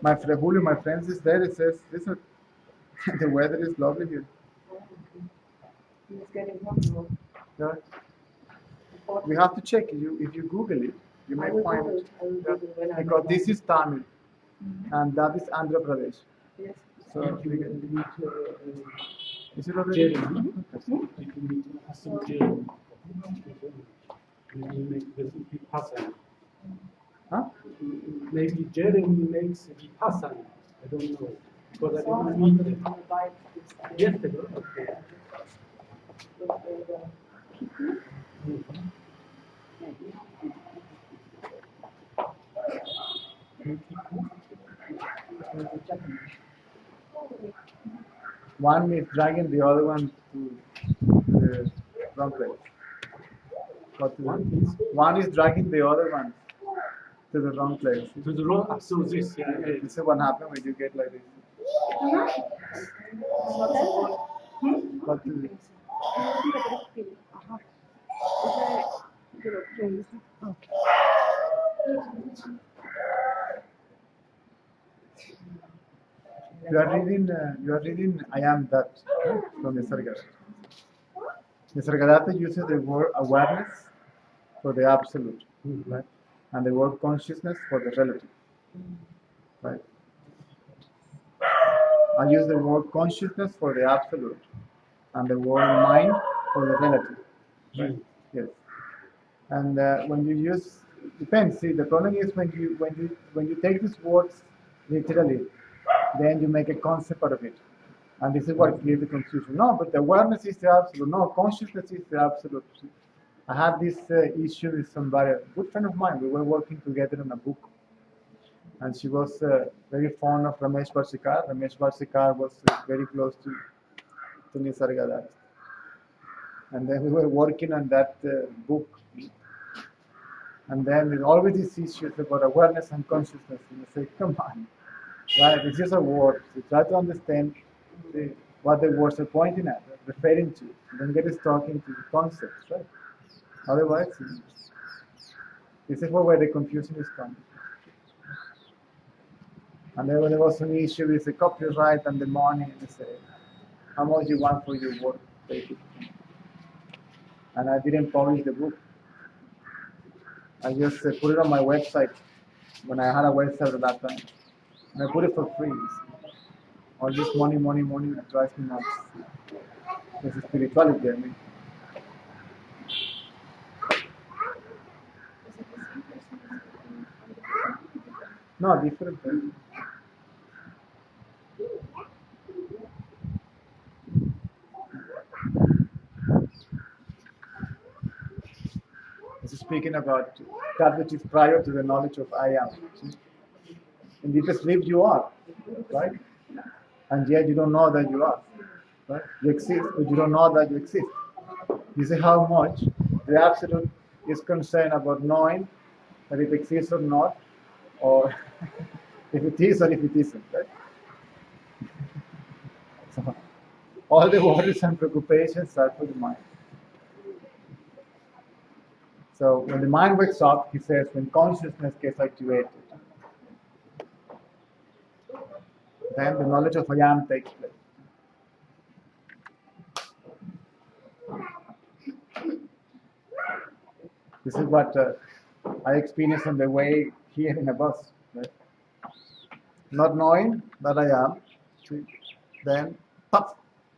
My friend Julio, my friends is there. It says, listen, the weather is lovely here. He's getting comfortable. Yeah. We have to check. If you Google it, you may find it. I will Yeah. Google when I Because go this home. is Tamil and that is Andhra Pradesh. Yes. So we can, is it already? Jeremy. Okay. If you need to ask some Jeremy. Maybe make this Vipassana. Huh? Maybe Jeremy makes Vipassana. I don't know. Because I Someone didn't was meet going them. to invite this. Yesterday. Okay. One is dragging the other one to the wrong place. What is One it? is One is dragging the other one to the wrong place. to the wrong. So this, yeah. This is what happens when you get like this. What is it? You are reading I am that from Nisargadatta. Nisargadatta uses the word awareness for the absolute, right? And the word consciousness for the relative, right? I use the word consciousness for the absolute and the word mind for the relative, right? Yes. And when you use, depends. See, the problem is when you take these words literally, then you make a concept out of it, and this is what creates the confusion. No, but the awareness is the absolute. No, consciousness is the absolute. I had this issue with somebody, a good friend of mine. We were working together on a book, and she was very fond of Ramesh Barsikar. Ramesh Barsikar was very close to Nisargadatta. And then we were working on that book. And then there's always these issues about awareness and consciousness. And you say, come on, right? It's just a word. So try to understand what the words are pointing at, referring to. Don't get stuck into the concepts, right? Otherwise, this is where the confusion is coming. And then when there was an issue with the copyright and the money, and they say, how much you want for your work, basically. And I didn't publish the book. I just put it on my website when I had a website at that time. And I put it for free. All this money, it drives me nuts. This is spirituality, I mean. No, different person. This is speaking about that which is prior to the knowledge of I am. In deep sleep you are, right? And yet you don't know that you are. Right? You exist, but you don't know that you exist. You see how much the absolute is concerned about knowing that it exists or not, or if it is or if it isn't, right? So, all the worries and preoccupations are for the mind. So when the mind wakes up, he says, when consciousness gets activated, then the knowledge of I am takes place. This is what I experience on the way here in a bus. Right? Not knowing that I am, then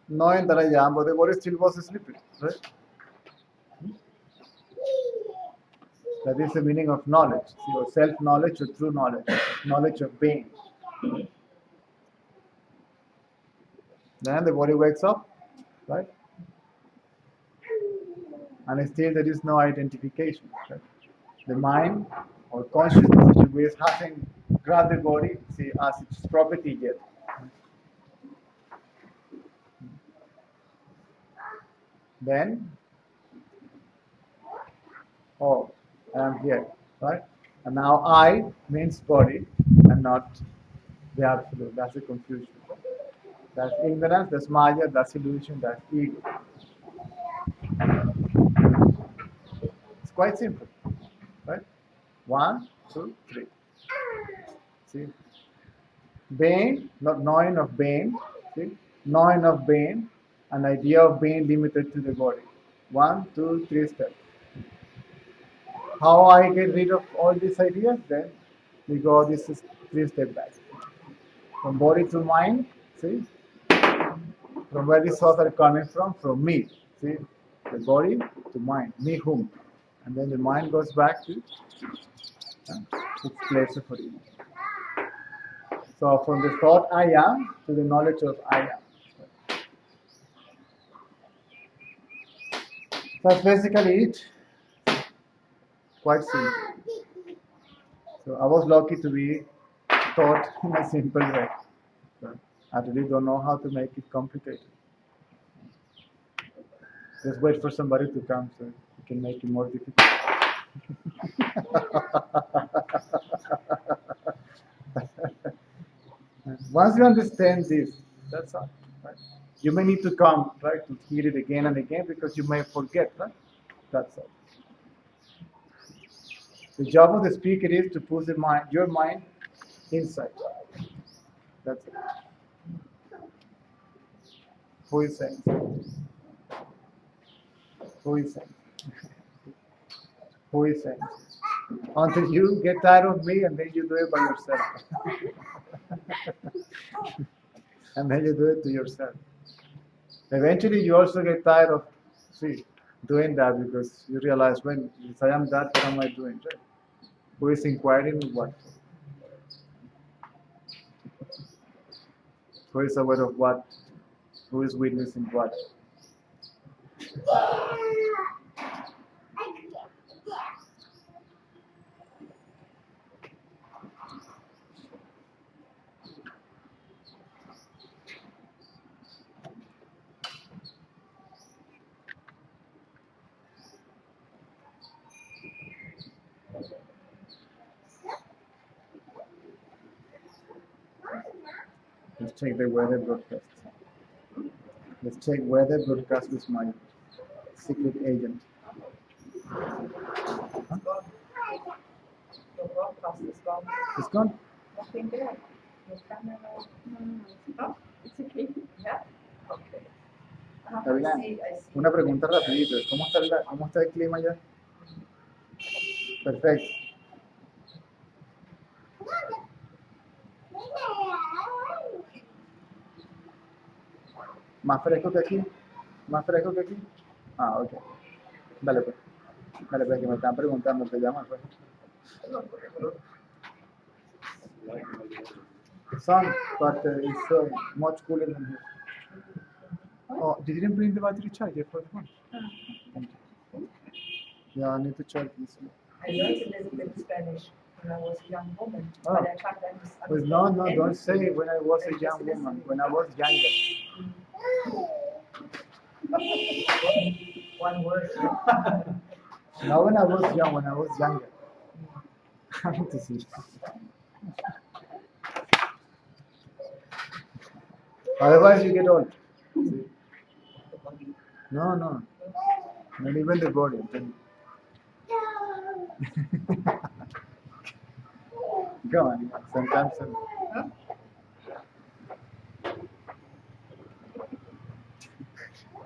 knowing that I am, but the body still was sleeping. Right? That is the meaning of knowledge. So self-knowledge or true knowledge, knowledge of being. Then the body wakes up, right? And still there is no identification. Right? The mind or consciousness which hasn't grabbed the body see, as its property yet. Then, oh, I am here, right? And now I means body and not the absolute. That's the confusion. That's ignorance, that's maya, that's illusion, that's ego. It's quite simple, right? One, two, three. See? Being, not knowing of being, see? Knowing of being, an idea of being limited to the body. 1, 2, 3 steps. How I get rid of all these ideas? Then we go this is 3 steps back. From body to mind, see? From where these thoughts are coming from? From me. See? The body to mind. Me whom? And then the mind goes back to its place of origin. So from the thought I am to the knowledge of I am. So that's basically it. Quite simple. So I was lucky to be taught in a simple way. So I really don't know how to make it complicated. Just wait for somebody to come so you can make it more difficult. Once you understand this, that's all. Right? You may need to come, right, to hear it again and again because you may forget, right? That's all. The job of the speaker is to put your mind inside. That's it. Who is saying? Who is saying? Who is saying? Until you get tired of me and then you do it by yourself. And then you do it to yourself. Eventually you also get tired of doing that because you realize when if I am that, what am I doing? Right? Who is inquiring what? Who is aware of what? Who is witnessing what? Let's check the weather broadcast. Let's check weather broadcast with my secret agent. Huh? The broadcast is gone. It's gone? Nothing there. No camera. No, it's okay. Yeah? Okay. Gavilán, I see. una pregunta rapidito. ¿Cómo está el clima allá? Perfecto. ¿Más fresco que aquí? ¿Más fresco que aquí? Ah, ok. Dale pues. Dale pues, que me están preguntando, ¿te llaman pues? Sun, but it's much cooler than here. Oh, you didn't bring the battery charger for the phone? Thank you. Yeah, I need to charge this. I learned a little bit Spanish when I was a young woman, Oh. but I can't understand. Well, no, don't say when I was a young woman. When I was younger. One word. Not when I was young, when I was younger. I need to see. Otherwise, you get old. No, not even the body. Go on, sometimes.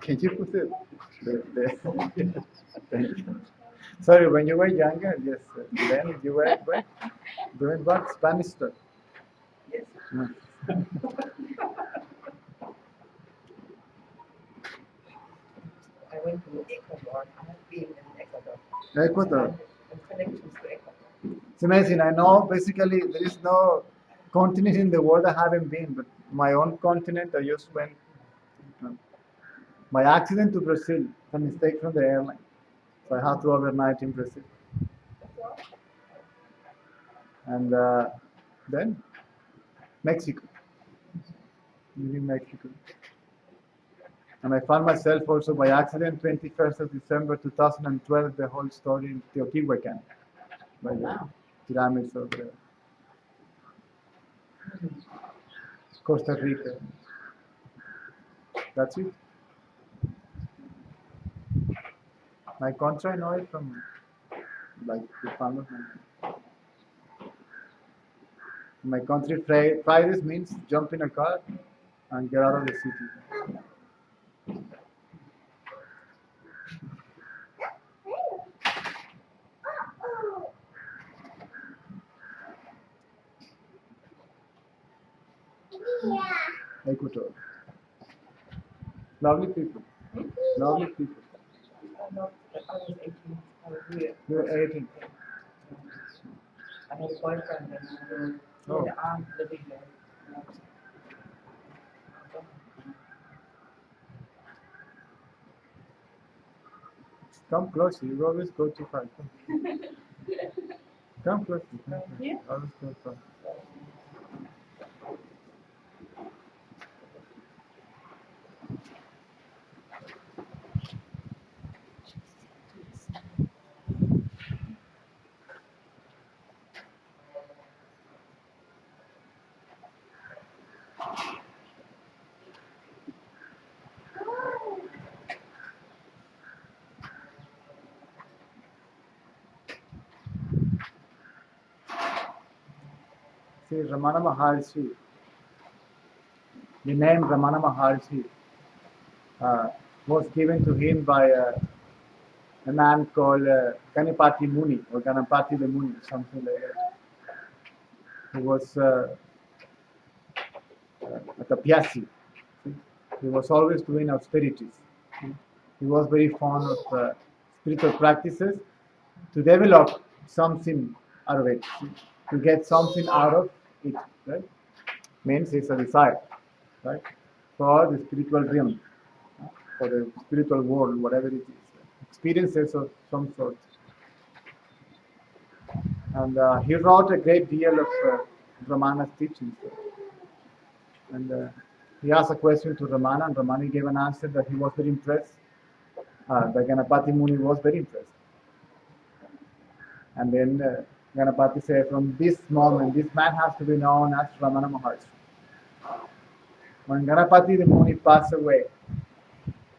Can you put the Sorry, when you were younger, yes. Then you were doing what? Spanish stuff. Yes. No. I went to Ecuador. I have been in Ecuador. Ecuador. And connections to Ecuador. It's amazing. I know basically there is no continent in the world I haven't been, but my own continent I just went. My accident to Brazil, it's a mistake from the airline. So I had to overnight in Brazil. And then Mexico. Leaving Mexico. And I found myself also by accident 21st of December 2012, the whole story in Teotihuacan. By the pyramids of Costa Rica. That's it. My country, I know it from like the founder. In my country, Fridays means jump in a car and get out of the city. Ecuador. Lovely people. Lovely people. No, I was 18. I was weird. You were 18. I had a boyfriend and Oh. the aunt living there. Come closer. You always go too far. Come closer. Here? Always go far. See, Ramana Maharshi, the name Ramana Maharshi was given to him by a man called Ganapati Muni or Ganapati the Muni, something like that. He was a tapyasi. He was always doing austerities. He was very fond of spiritual practices to develop something out of it, to get something out of it. Right? Means it's a desire, right, for the spiritual realm, for the spiritual world, whatever it is, experiences of some sort. And he wrote a great deal of Ramana's teachings. And he asked a question to Ramana, and Ramana gave an answer that he was very impressed. The Ganapati Muni was very impressed. And then Ganapati said, from this moment, this man has to be known as Ramana Maharshi. When Ganapati the Muni passed away,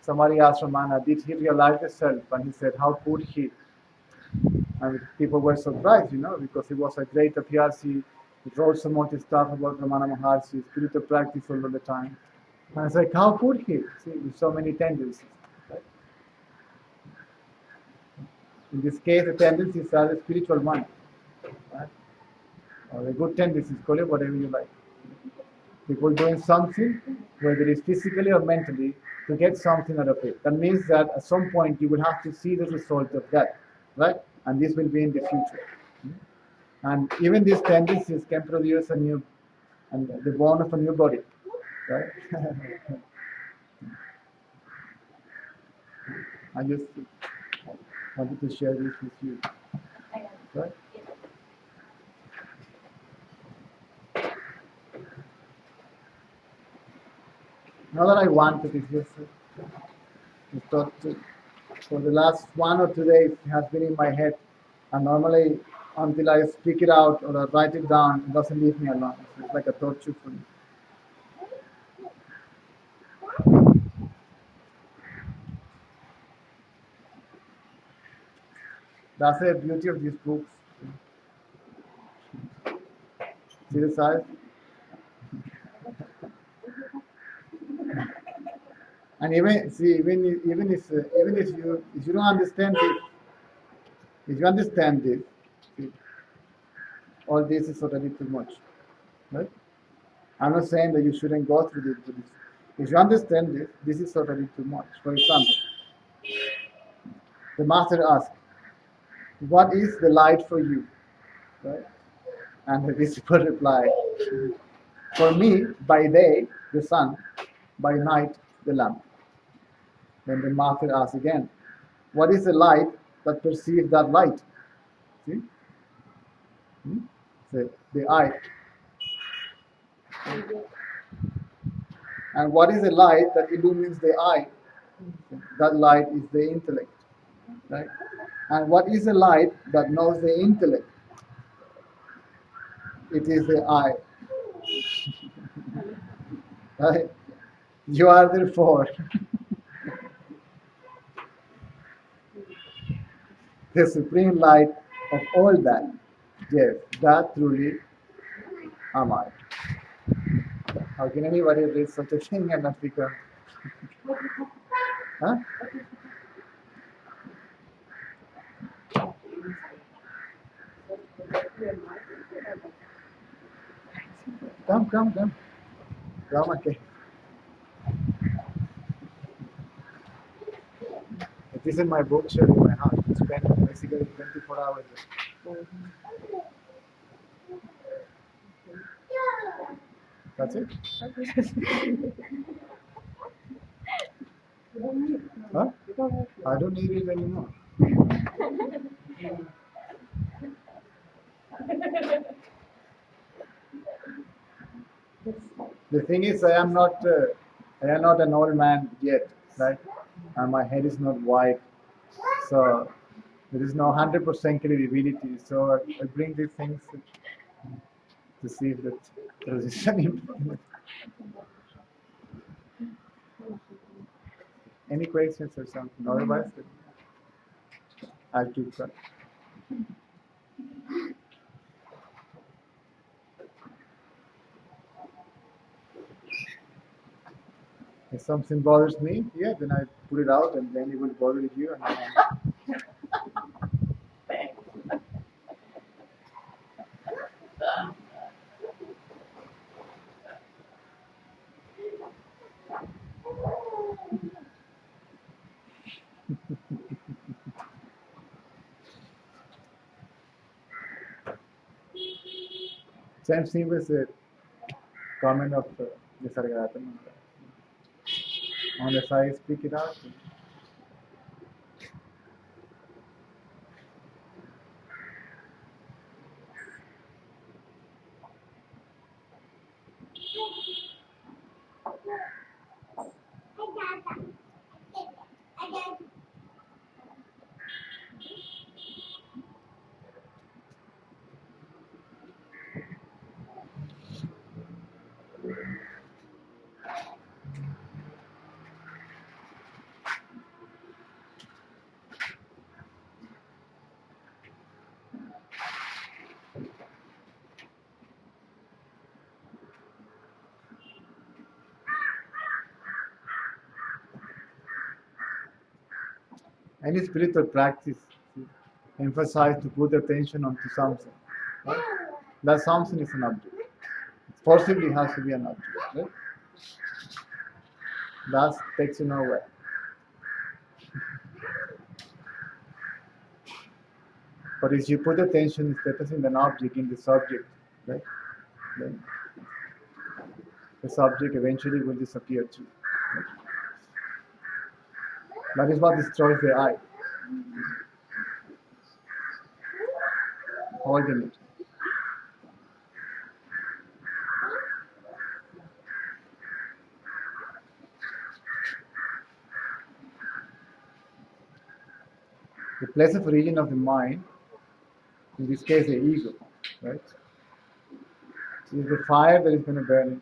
somebody asked Ramana, did he realize the self? And he said, how could he? And people were surprised, because he was a great apyasi. He wrote so much stuff about Ramana Maharshi, spiritual practice all the time. And I was like, how could he? See, with so many tendencies. Right? In this case, the tendencies are the spiritual one. Right? Or the good tendencies, call it whatever you like. People doing something, whether it's physically or mentally, to get something out of it. That means that at some point you will have to see the result of that, right? And this will be in the future. And even these tendencies can produce the born of a new body, right? I just wanted to share this with you, right? Not that I wanted it, just I thought for the last 1 or 2 days it has been in my head, and normally until I speak it out or I write it down, it doesn't leave me alone. It's like a torture for me. That's the beauty of these books. See the size? And even if you don't understand this, if you understand this, see, all this is already too much, right? I'm not saying that you shouldn't go through this. If you understand this, this is already too much. For example, the master asked, "What is the light for you?" Right? And the disciple replied, "For me, by day, the sun, by night, the lamp." Then the master asked again, "What is the light that perceives that light?" See? The eye. And what is the light that illumines the eye? That light is the intellect. Right? And what is the light that knows the intellect? It is the eye. Right? You are therefore the supreme light of all that. Yes, that truly am I? How can anybody read such a thing and not become? Huh? Come, come, come. Come, okay. It is in my bookshelf in my house. I spend basically 24 hours there. That's it? Huh? I don't need it anymore. The thing is, I am not an old man yet, right? And my head is not white, so there is no 100% credibility. So I bring these things to see if that there is any improvement. Any questions or something? Otherwise, I'll keep going. If something bothers me, yeah, then I put it out, and then it will bother you. And same thing with the comment of Nisargadatam. Unless I speak it out. Any spiritual practice emphasize to put attention onto something. Right? That something is an object. It forcibly has to be an object. Right? That takes you nowhere. But if you put attention instead in an object in the subject, right? Then the subject eventually will disappear too. Right? That is what destroys the eye. Holding it. The place of origin of the mind, in this case the ego, right? Is the fire that is going to burn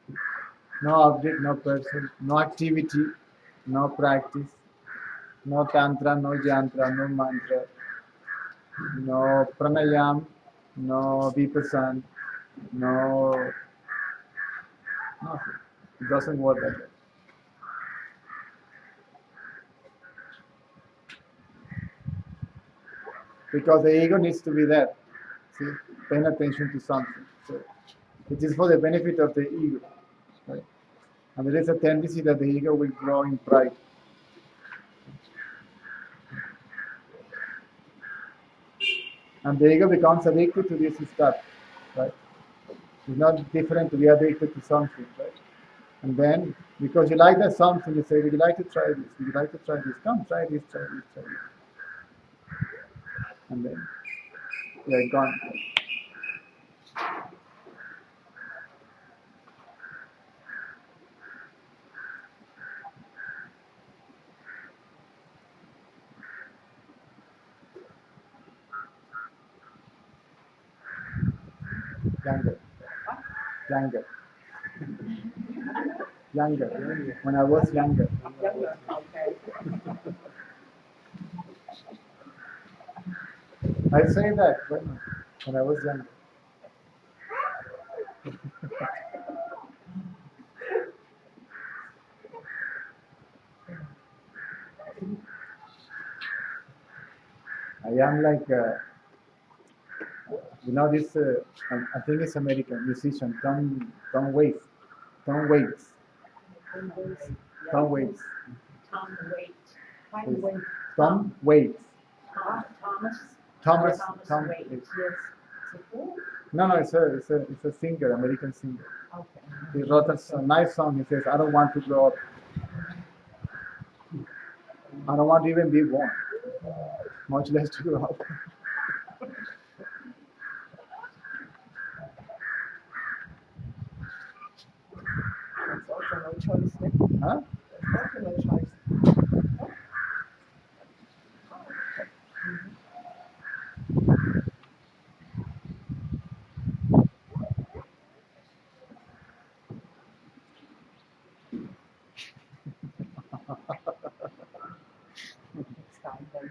it. No object, no person, no activity, no practice, no tantra, no jantra, no mantra, no pranayam, no vipassana, no nothing. It doesn't work like that. Because the ego needs to be there. See, paying attention to something. So it is for the benefit of the ego. Right? And there is a tendency that the ego will grow in pride. And the ego becomes addicted to this stuff. Right? It's not different to be addicted to something, right? And then, because you like that something, you say, would you like to try this? Would you like to try this? Come, try this, try this, try this. And then, you're gone. Younger. Younger. Younger. When I was younger. Younger, okay. I say that when I was younger. I am like, this, I think it's American musician, Tom Waits. Tom Waits. Tom Waits. Tom Waits. Yes. Tom Waits. Thomas. Thomas. Thomas Tom Waits. Waits. Yes. Is it who? No, no, it's a singer, American singer. Okay. He wrote a nice song. He says, "I don't want to grow up. I don't want to even be born, much less to grow up." That's also no choice. Then. Huh? That's also no choice. Next time then.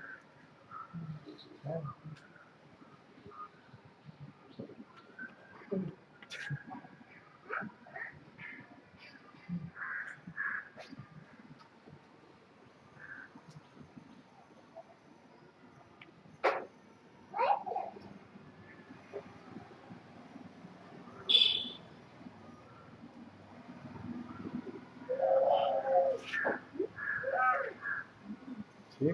See?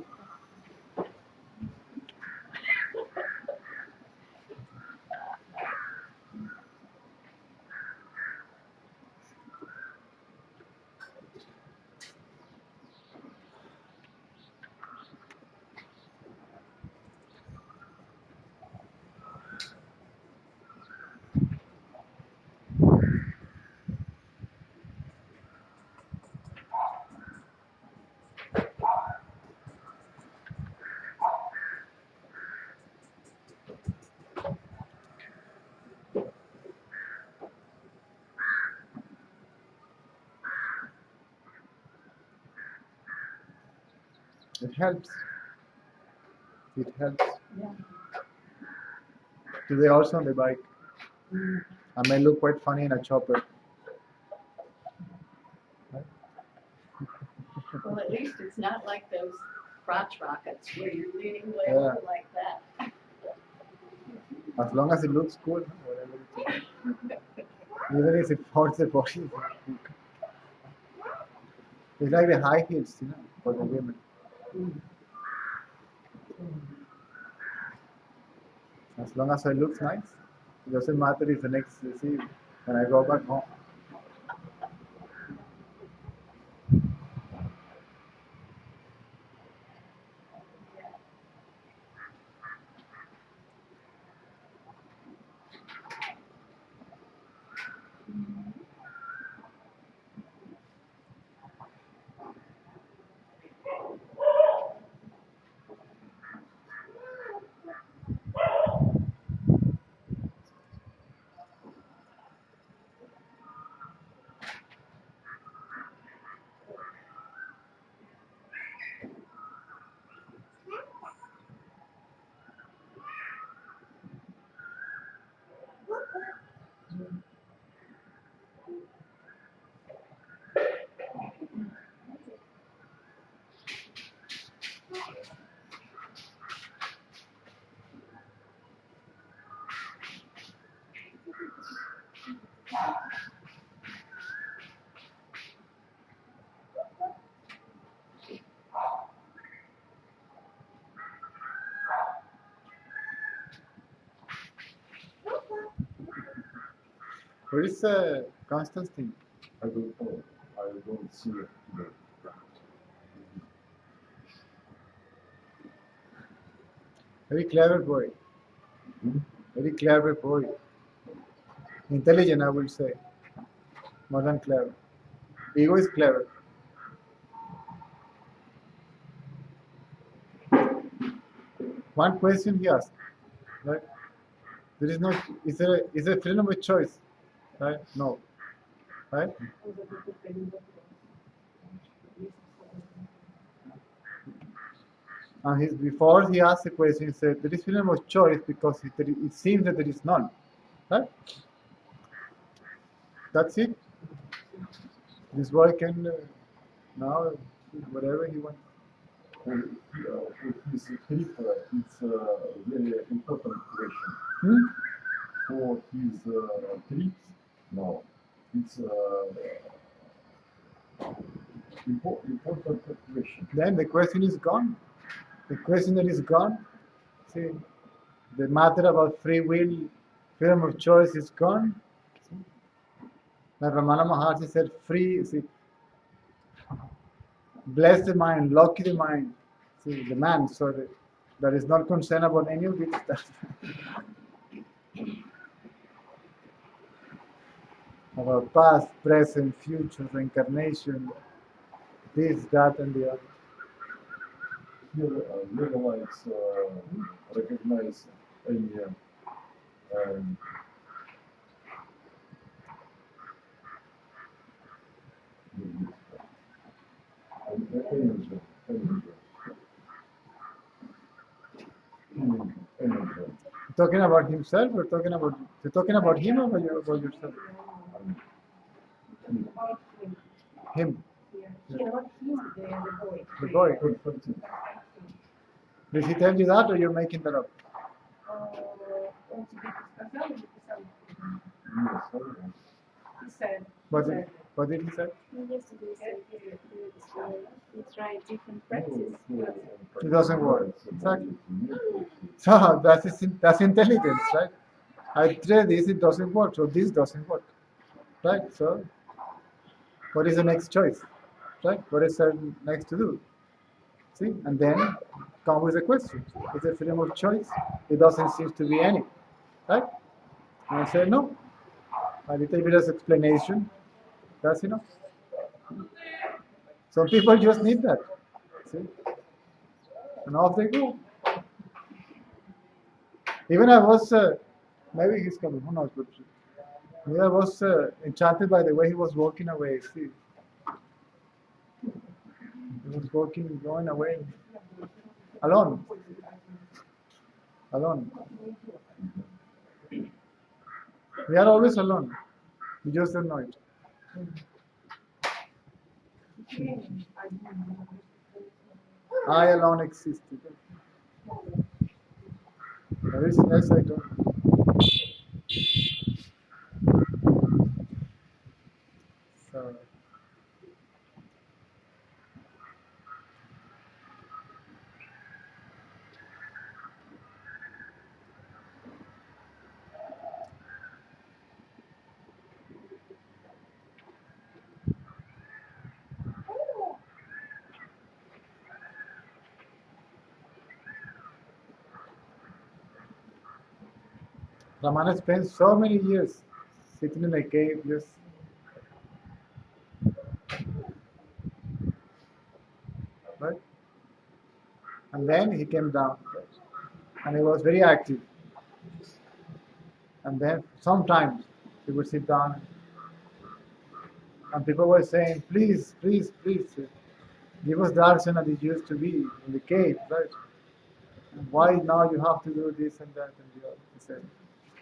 It helps. It helps. Yeah. Today also on the bike. I may look quite funny in a chopper. Well, at least it's not like those crotch rockets where you're leaning way Yeah. over like that. As long as it looks cool, whatever it is. Even if it hurts the body. It's like the high heels, for the women. As long as it looks nice, it doesn't matter if the next, see, when I go back home. Where is Constantine? I don't know. I don't see it today. Very clever boy. Hmm? Very clever boy. Intelligent, I would say. More than clever. Ego is clever. One question he asked, right? There is no, is there freedom of choice? Right? No. Right? And before he asked the question, he said, there is freedom of choice because it seems that there is none. Right? That's it. This boy can now whatever he wants. For his trip, it's a very important question. Hmm? For his trips, no, it's important question. Then the question is gone. The questioner is gone. See, the matter about free will, freedom of choice is gone. Like Ramana Maharshi said, free, see, bless the mind, lucky the mind. See, the man, so that is not concerned about any of this stuff. About past, present, future, reincarnation, this, that, and the other. Here, realize, recognize any um, energy, energy. Talking about himself or talking about you're talking about him or about yourself? About him. Him, Yeah, not him, the boy. the boy. Perfect. Did he tell you that or you're making that up? Он тебе сказал или писал? Yes, I know. He said. What did he say? Yesterday he said he tried different practices. It doesn't work. Exactly. So that's intelligence, right? I try this, it doesn't work, so this doesn't work. Right? So what is the next choice? Right? What is the next to do? See? And then come with a question. Is there freedom of choice? It doesn't seem to be any. Right? And I say no. A little bit of explanation. That's enough. Some people just need that. See? And off they go. Even I was, maybe he's coming, who knows, but maybe I was enchanted by the way he was walking away. See? He was walking, going away. Alone. Alone. We are always alone. We just don't know it. I alone existed. Everything else I don't. So, Ramana spent so many years sitting in a cave, just right, and then he came down, and he was very active. And then sometimes he would sit down, and people were saying, "Please, please, please, give us darshan as it used to be in the cave, right? And why now you have to do this and that and the other?" He said.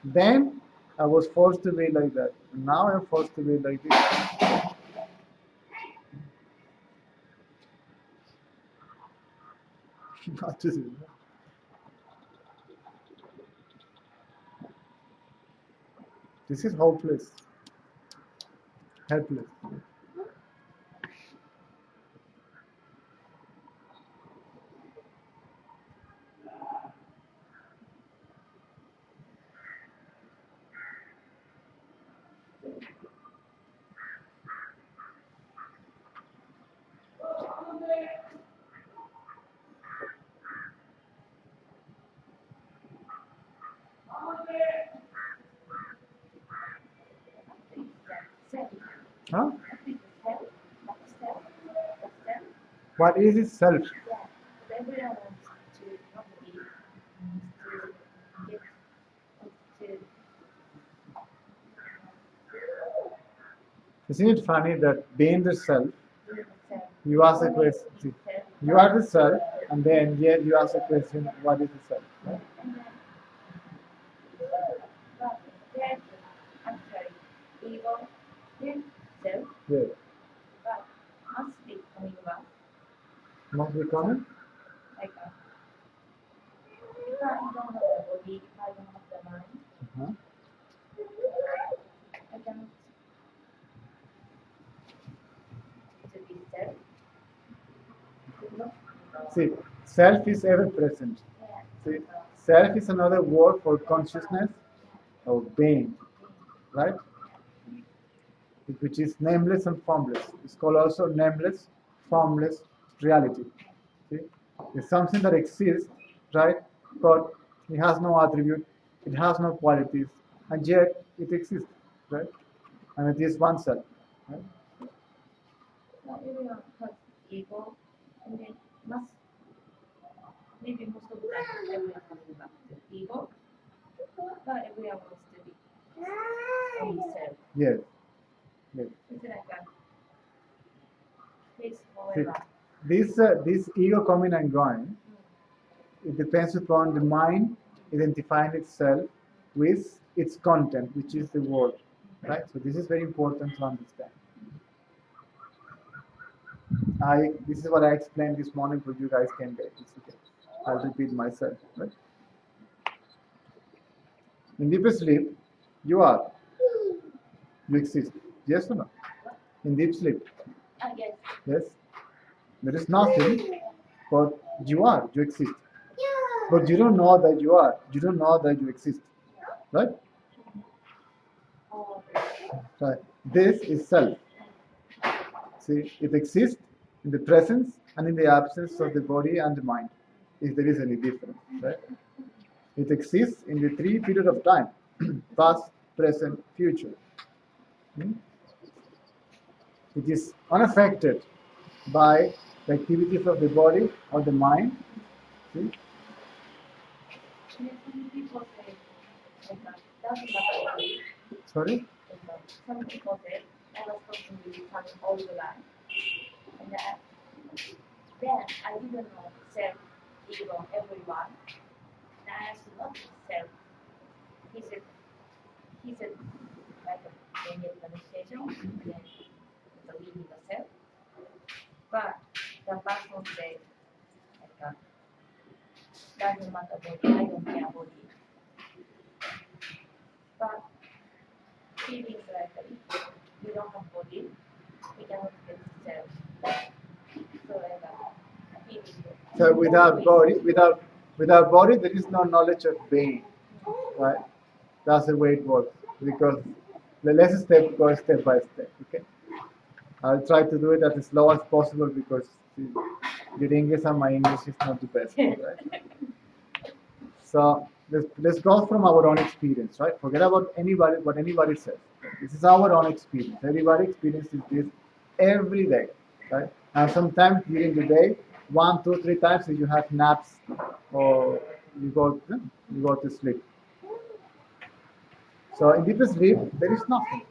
Then I was forced to be like that. And now I'm forced to be like this. Not to do that. This is hopeless, helpless. Huh? What is itself? Everyone wants to nobody wants to get Isn't it funny that being the self, to yourself. you ask a question. See, you are the self, and then yet you ask a question, what is the self? Right? But there's actually evil Yes. But must be coming back. Must be coming? Like if I don't have the body, if I don't have the mind, Uh-huh. I cannot to be self. You know? See, self is ever present. Yeah. See, self is another word for consciousness or being, right? Which is nameless and formless. It's called also nameless, formless reality. See? It's something that exists, right? But it has no attribute, it has no qualities, and yet it exists, right? And it is oneself. Right? So everyone has ego, and then must maybe most of the time everyone coming back to ego, but everyone wants to be only self. Yes, yes. It's like a place See, forever. this ego coming and going, it depends upon the mind identifying itself with its content, which is the word, right? So this is very important to understand. This is what I explained this morning, but you guys can get it. Okay. I'll repeat myself. Right? In deep sleep, you are, you exist. Yes or no? In deep sleep, Yes. yes. There is nothing, but you are, you exist. But you don't know that you are. You don't know that you exist. Right? Oh, Right. This is self. See, it exists in the presence and in the absence of the body and the mind, if there is any difference, right? It exists in the three periods of time, past, present, future. Hmm? It is unaffected by the activities of the body or the mind. See? and then some people say, like, doesn't matter. Sorry? Some people say, I was talking with someone all the time. And then I didn't know self, ego, everyone. And I asked what is self. He said, like when you meditation, and then believing the self. But the person said, like, doesn't matter body, I don't care body. But feelings like if we don't have body, we cannot get self. So like feeling. So without body, there is no knowledge of being, right? That's the way it works. Because let's go step by step. Okay. I'll try to do it as slow as possible because your English and my English is not the best. Right? So let's go from our own experience, right? Forget about anybody what anybody says. This is our own experience. Everybody experiences this every day, right? And sometimes during the day, 1, 2, 3 times if you have naps or you go to sleep. So in deep sleep, there is nothing.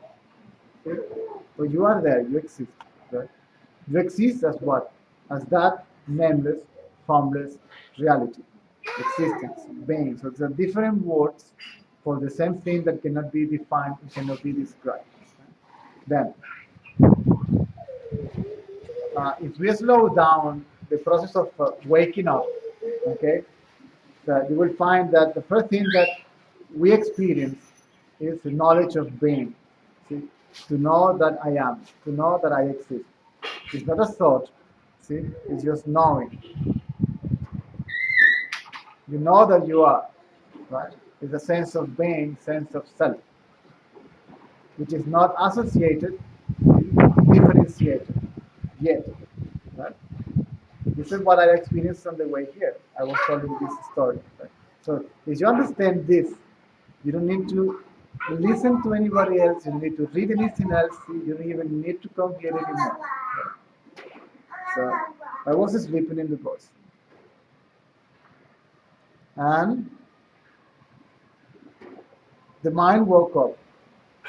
Okay? So you are there, you exist. Right? You exist as what? As that nameless, formless reality, existence, being. So there are different words for the same thing that cannot be defined, it cannot be described. Then, if we slow down the process of waking up, okay, you will find that the first thing that we experience is the knowledge of being. See, to know that I am, to know that I exist. It's not a thought. See, it's just knowing. You know that you are, right? It's a sense of being, sense of self, which is not associated, differentiated yet, right? This is what I experienced on the way here. I was telling this story. Right? So, if you understand this, you don't need to listen to anybody else. You don't need to read anything else. You don't even need to come here anymore. Right? So, I was sleeping in the bus, and the mind woke up,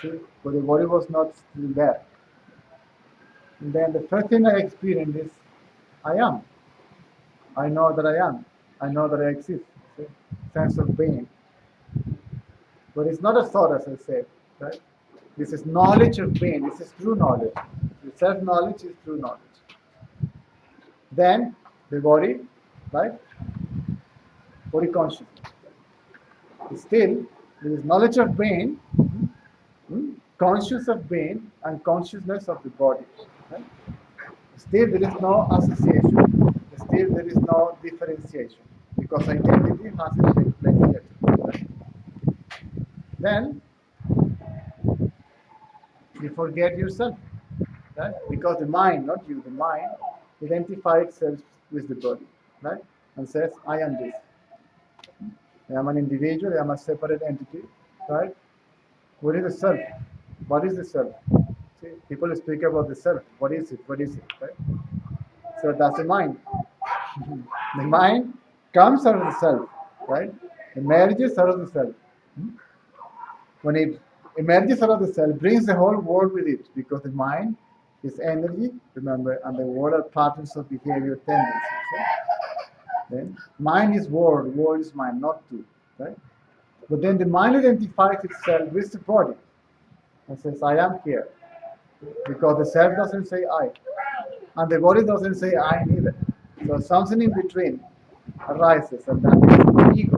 see, but the body was not still there. And then the first thing I experienced is, I am. I know that I am. I know that I exist. See? Sense of being. But it's not a thought, as I said, right? This is knowledge of being. This is true knowledge. self-knowledge is true knowledge. Then the body, right? Body consciousness. Still, there is knowledge of being, conscious of being, and consciousness of the body. Right? Still, there is no association. Still, there is no differentiation because identity hasn't taken place yet. Right? Then you forget yourself, right? Because the mind, not you, the mind identifies itself with the body, right? And says, I am this. I am an individual, I am a separate entity, right? What is the self? What is the self? See, people speak about the self. What is it? What is it? Right? So that's the mind. The mind comes out of the self, right? Emerges out of the self. When it emerges out of the self, brings the whole world with it because the mind is energy, remember, and the world are patterns of behavior tendencies. Right? Then mind is world is mind, not two, right? But then the mind identifies itself with the body and says, I am here. Because the self doesn't say I. And the body doesn't say I neither. So something in between arises, and that is ego.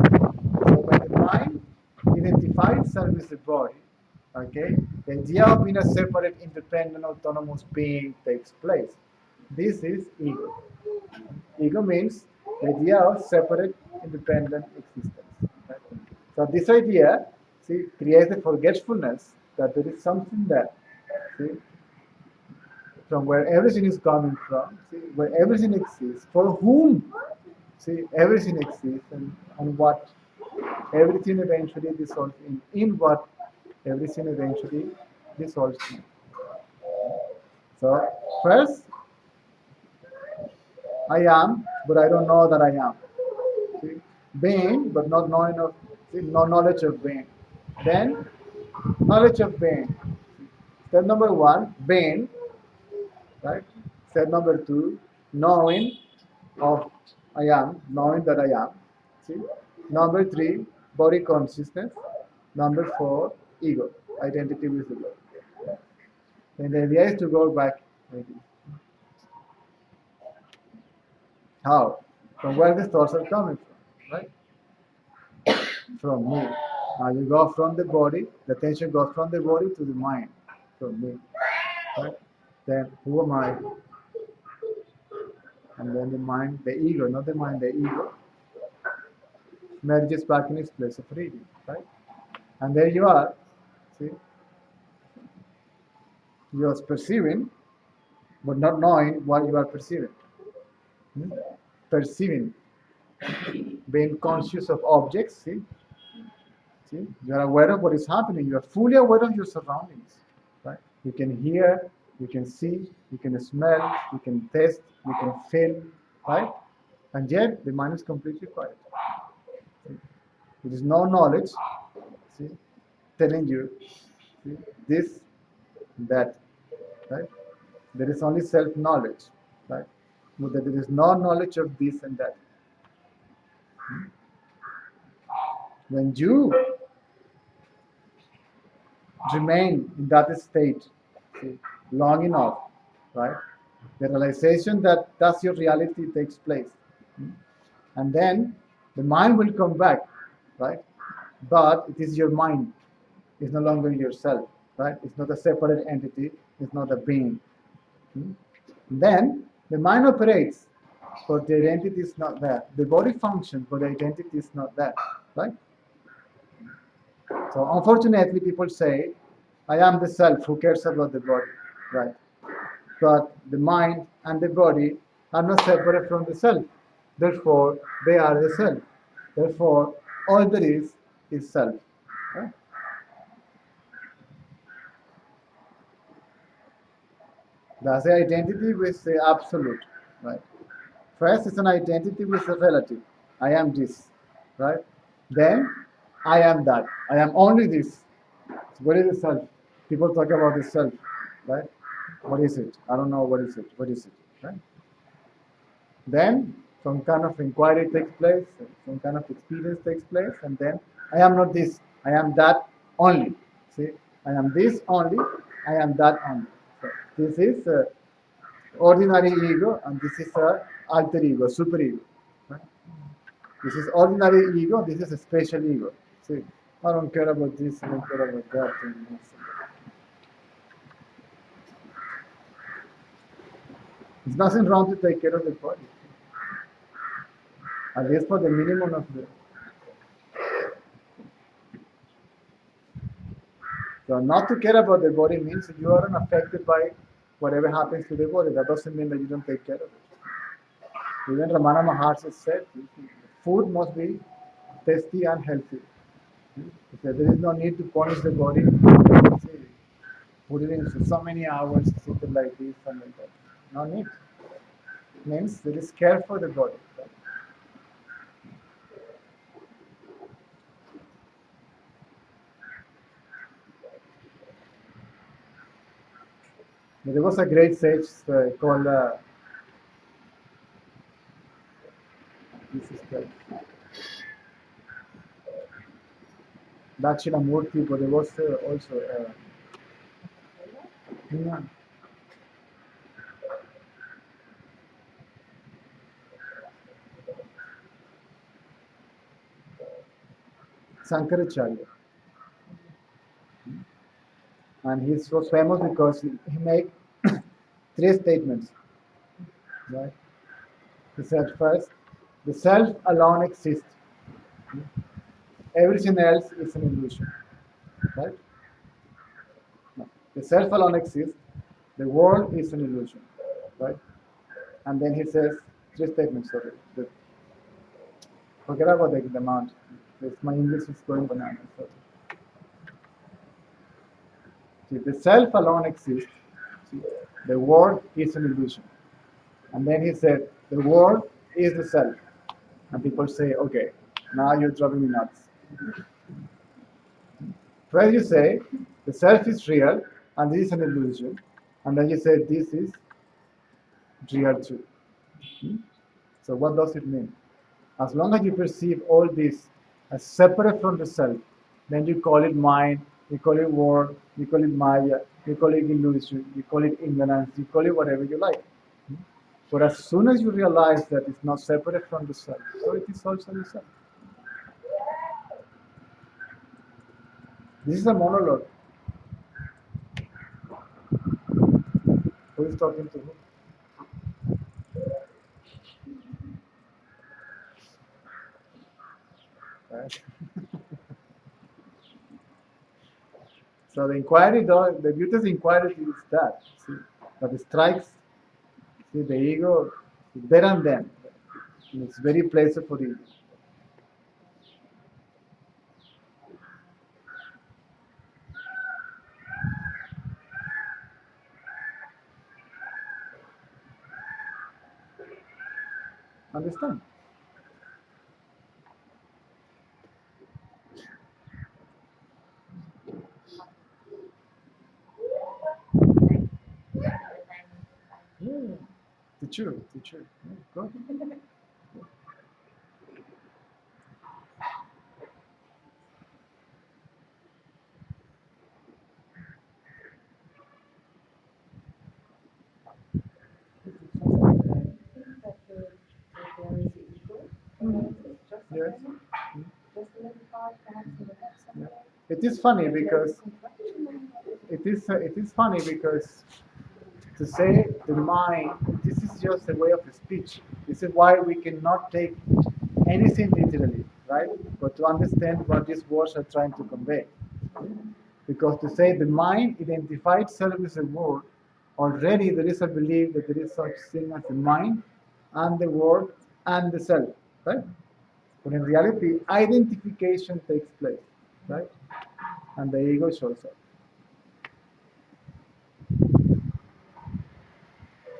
So when the mind identifies itself with the body, okay, the idea of being a separate, independent, autonomous being takes place. This is ego. Ego means the idea of separate, independent existence. Right? So this idea, see, creates a forgetfulness that there is something there. See, from where everything is coming from, see, where everything exists, for whom, see, everything exists, and what everything eventually dissolves in what everything eventually dissolves in. So, first, I am, but I don't know that I am. See, being, but not knowing of, see, no knowledge of being. Then, knowledge of being. Step number one, being, right? Step number two, knowing of I am, knowing that I am. See? Number three, body consciousness. Number four, ego, identity with the body. And the idea is to go back. Maybe. How? From where the thoughts are coming from, right? From me. Now you go from the body, the attention goes from the body to the mind, from me. Right? Then who am I? And then the mind, the ego, not the mind, the ego, merges back in its place of reading, right? And there you are, see? You are perceiving, but not knowing what you are perceiving. Hmm? Perceiving, being conscious of objects, see? See? You are aware of what is happening. You are fully aware of your surroundings, right? You can hear, you can see, you can smell, you can taste, you can feel, right? And yet the mind is completely quiet. There is no knowledge, see, telling you, see, this, that, right? There is only self-knowledge, right? But there is no knowledge of this and that. When you remain in that state, see, long enough, right? The realization that that's your reality takes place. And then the mind will come back, right? But it is your mind. It's no longer yourself, right? It's not a separate entity. It's not a being. Then the mind operates, but the identity is not there. The body functions, but the identity is not there, right? So unfortunately, people say, I am the self, who cares about the body, right? But the mind and the body are not separate from the self. Therefore, they are the self. Therefore, all there is self. Right? That's the identity with the absolute, right? First, it's an identity with the relative. I am this, right? Then, I am that. I am only this. So what is the self? People talk about the self, right? What is it? I don't know what is it. What is it, right? Then, some kind of inquiry takes place, some kind of experience takes place, and then, I am not this. I am that only. See, I am this only. I am that only. So, This is ordinary ego, and this is alter ego, super ego. Right? This is ordinary ego. This is a special ego. See, I don't care about this. I don't care about that. There's nothing wrong to take care of the body. At least for the minimum of the. So not to care about the body means you aren't affected by whatever happens to the body. That doesn't mean that you don't take care of it. Even Ramana Maharshi said, food must be tasty and healthy. He said there is no need to punish the body. Put it in so many hours, sit it like this and like that. No need. Means there is care for the body. Right? There was a great sage called this is the Dakshinamurti, but there was also yeah, Sankaracharya. And he was famous because he made three statements. Right? He said first, the self alone exists. Everything else is an illusion. Right? No. The self alone exists. The world is an illusion. Right? And then he says three statements. Sorry. Forget about the amount. My English is going bananas. Sorry. See, the self alone exists. See, the world is an illusion. And then he said, the world is the self. And people say, okay, now you're driving me nuts. First you say, the self is real, and this is an illusion. And then you say, this is real too. So what does it mean? As long as you perceive all this as separate from the self, then you call it mind, you call it world, you call it maya, you call it illusion, you call it ignorance, you call it whatever you like. But as soon as you realize that it's not separate from the self, so it is also the self. This is a monologue. Who is talking to who? Right? So the inquiry, the beauty of the inquiry is that, see, that it strikes, see, the ego there and then. And it's very pleasant for the ego. Understand? Teacher. Yeah, go. Yes. Yeah. It is funny because it is funny because to say the mind, this is just a way of speech. This is why we cannot take anything literally, right? But to understand what these words are trying to convey. Because to say the mind identifies itself with a word, already there is a belief that there is such thing as the mind and the word and the self, right? But in reality, identification takes place, right? And the ego shows up.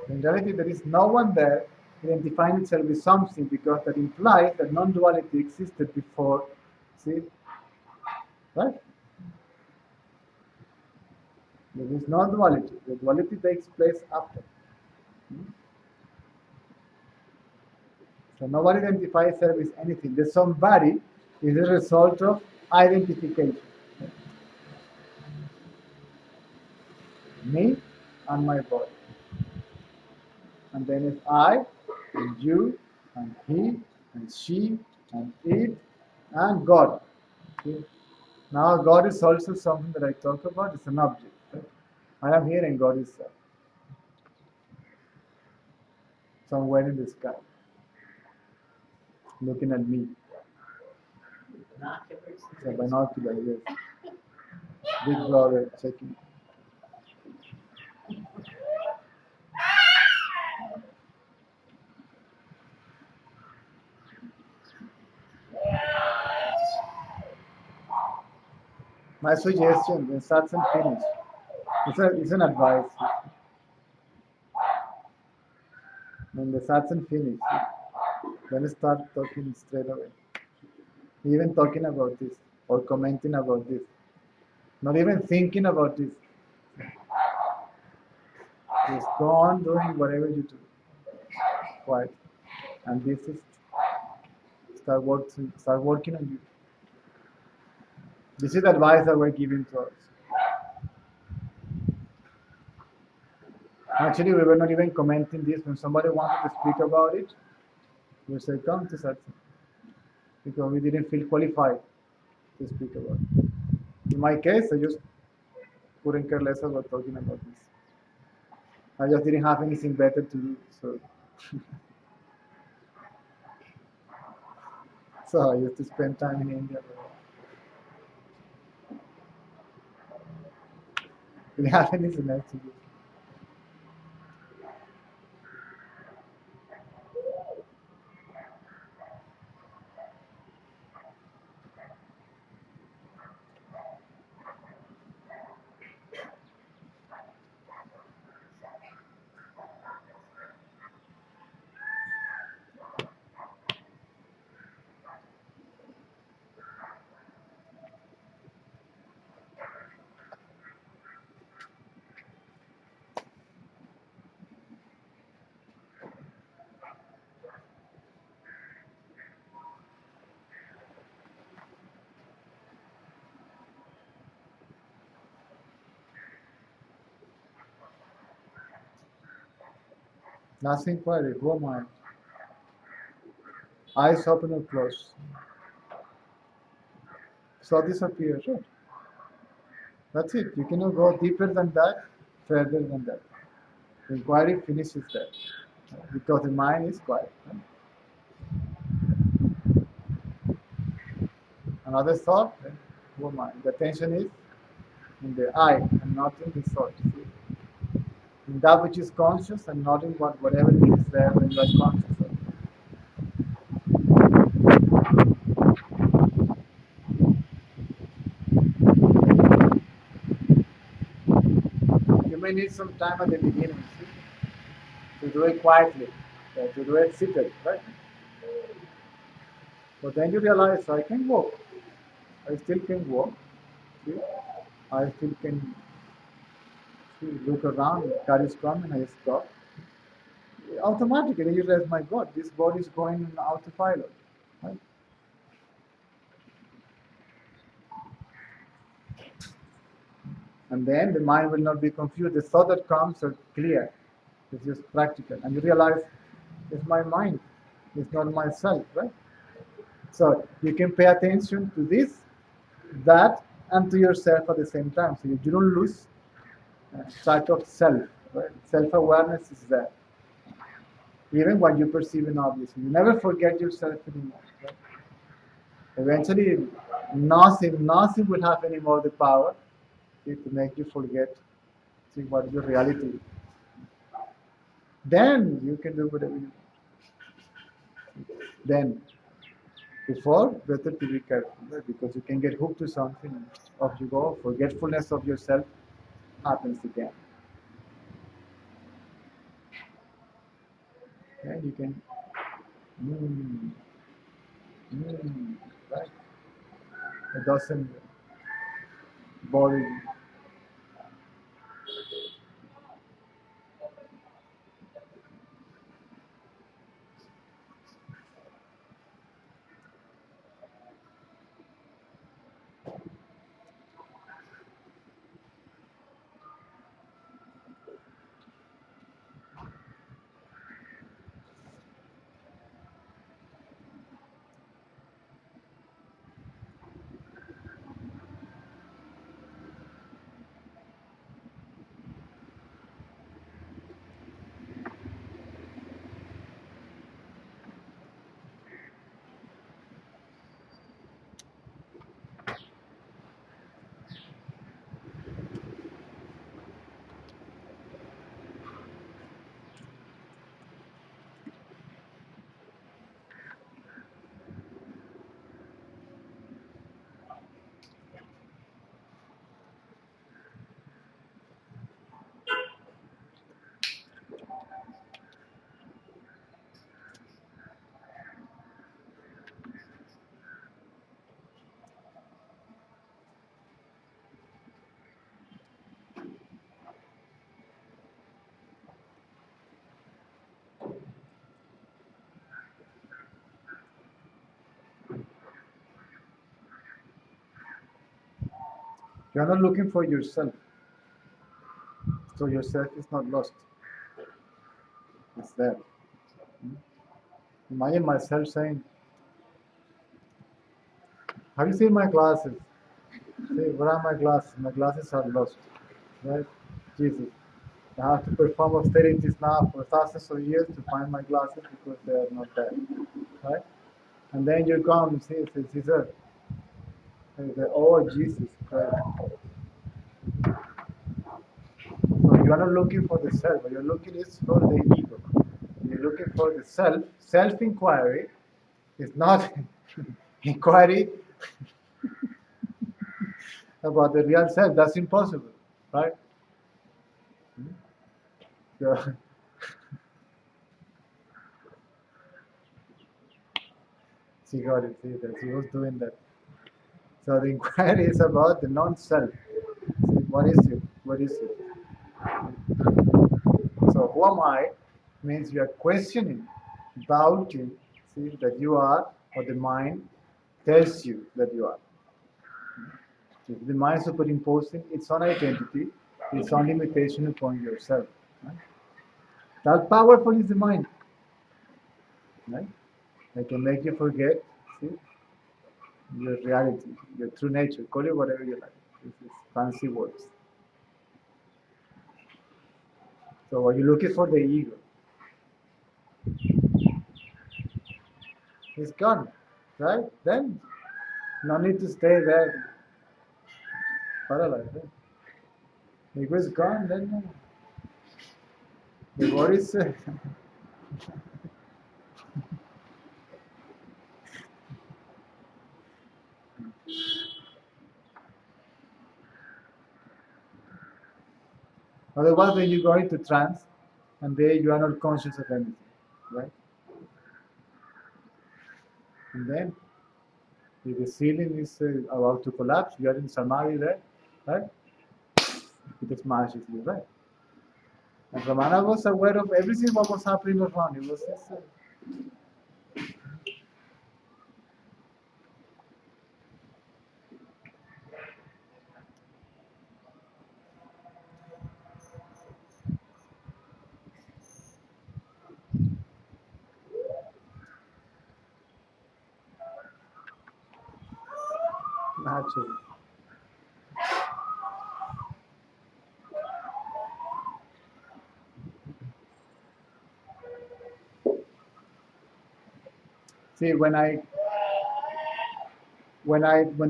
In reality, there is no one there identifying itself with something because that implies that non-duality existed before, see, right? There is no duality. The duality takes place after. So nobody identifies itself with anything. The somebody is a result of identification. Me and my body. And then it's I, and you, and he, and she, and it, and God. Okay? Now God is also something that I talk about. It's an object. Right? I am here and God is somewhere in the sky, looking at me. So binocular, yes. Big brother checking. My suggestion when satsang finish, it's an advice. When the satsang finish, then start talking straight away. Even talking about this or commenting about this. Not even thinking about this. Just go on doing whatever you do. Quiet. And this is start working on you. This is the advice that we're giving to us. Actually, we were not even commenting this. When somebody wanted to speak about it, we said, come to satsang. Because we didn't feel qualified to speak about it. In my case, I just couldn't care less about talking about this. I just didn't have anything better to do, so so I used to spend time in India. Didn't have anything else to do. Nothing query. Who am I? Eyes open or closed. So disappears. Right? That's it. You cannot go deeper than that, further than that. The inquiry finishes there. Because the mind is quiet. Right? Another thought, right? Who am I? The attention is in the I and not in the thought. In that which is conscious and not in whatever it is there when you are conscious of. You may need some time at the beginning to do it quietly, to do it seated, right? But then you realize I can walk. I still can walk. See? I still can look around, car is coming, I stop. Automatically you realize, my God, this body is going on autopilot. Right? And then the mind will not be confused. The thought that comes are clear. It's just practical. And you realize it's my mind. It's not myself, right? So you can pay attention to this, that, and to yourself at the same time. So you don't lose track of self. Right? Self-awareness is there. Even when you perceive an object. You never forget yourself anymore. Right? Eventually, nothing will have any more the power to make you forget what your reality is. Then you can do whatever you want. Then, before, better to be careful, right? Because you can get hooked to something and off you go. Forgetfulness of yourself happens again. Okay? You can, mm, right? It doesn't bother you. You are not looking for yourself. So yourself is not lost. It's there. Imagine myself saying, have you seen my glasses? Say, where are my glasses? My glasses are lost. Right? Jesus. I have to perform austerities now for thousands of years to find my glasses because they are not there. Right? And then you come and say, Caesar. And you say, oh, Jesus Christ. So you are not looking for the self, but you're looking is for the ego. You're looking for the self. Self-inquiry is not inquiry about the real self. That's impossible, right? So, she got it. See that she was doing that. So the inquiry is about the non-self. See, what is it? What is it? So who am I? Means you are questioning, doubting, see that you are, or the mind tells you that you are. If the mind superimposing its own identity, its own limitation upon yourself. Right? That powerful is the mind. Right? It can make you forget, see, your reality, your true nature. Call it whatever you like. This is fancy words. So what you're looking for the ego, it's gone. Right? Then no need to stay there paralyzed. Right? The ego is gone, then the worries. Otherwise, when you go into trance, and there you are not conscious of anything, right? And then, if the ceiling is about to collapse, you are in samadhi there, right? It smashes you, right? And Ramana was aware of everything what was happening around. It was just, natural. See, when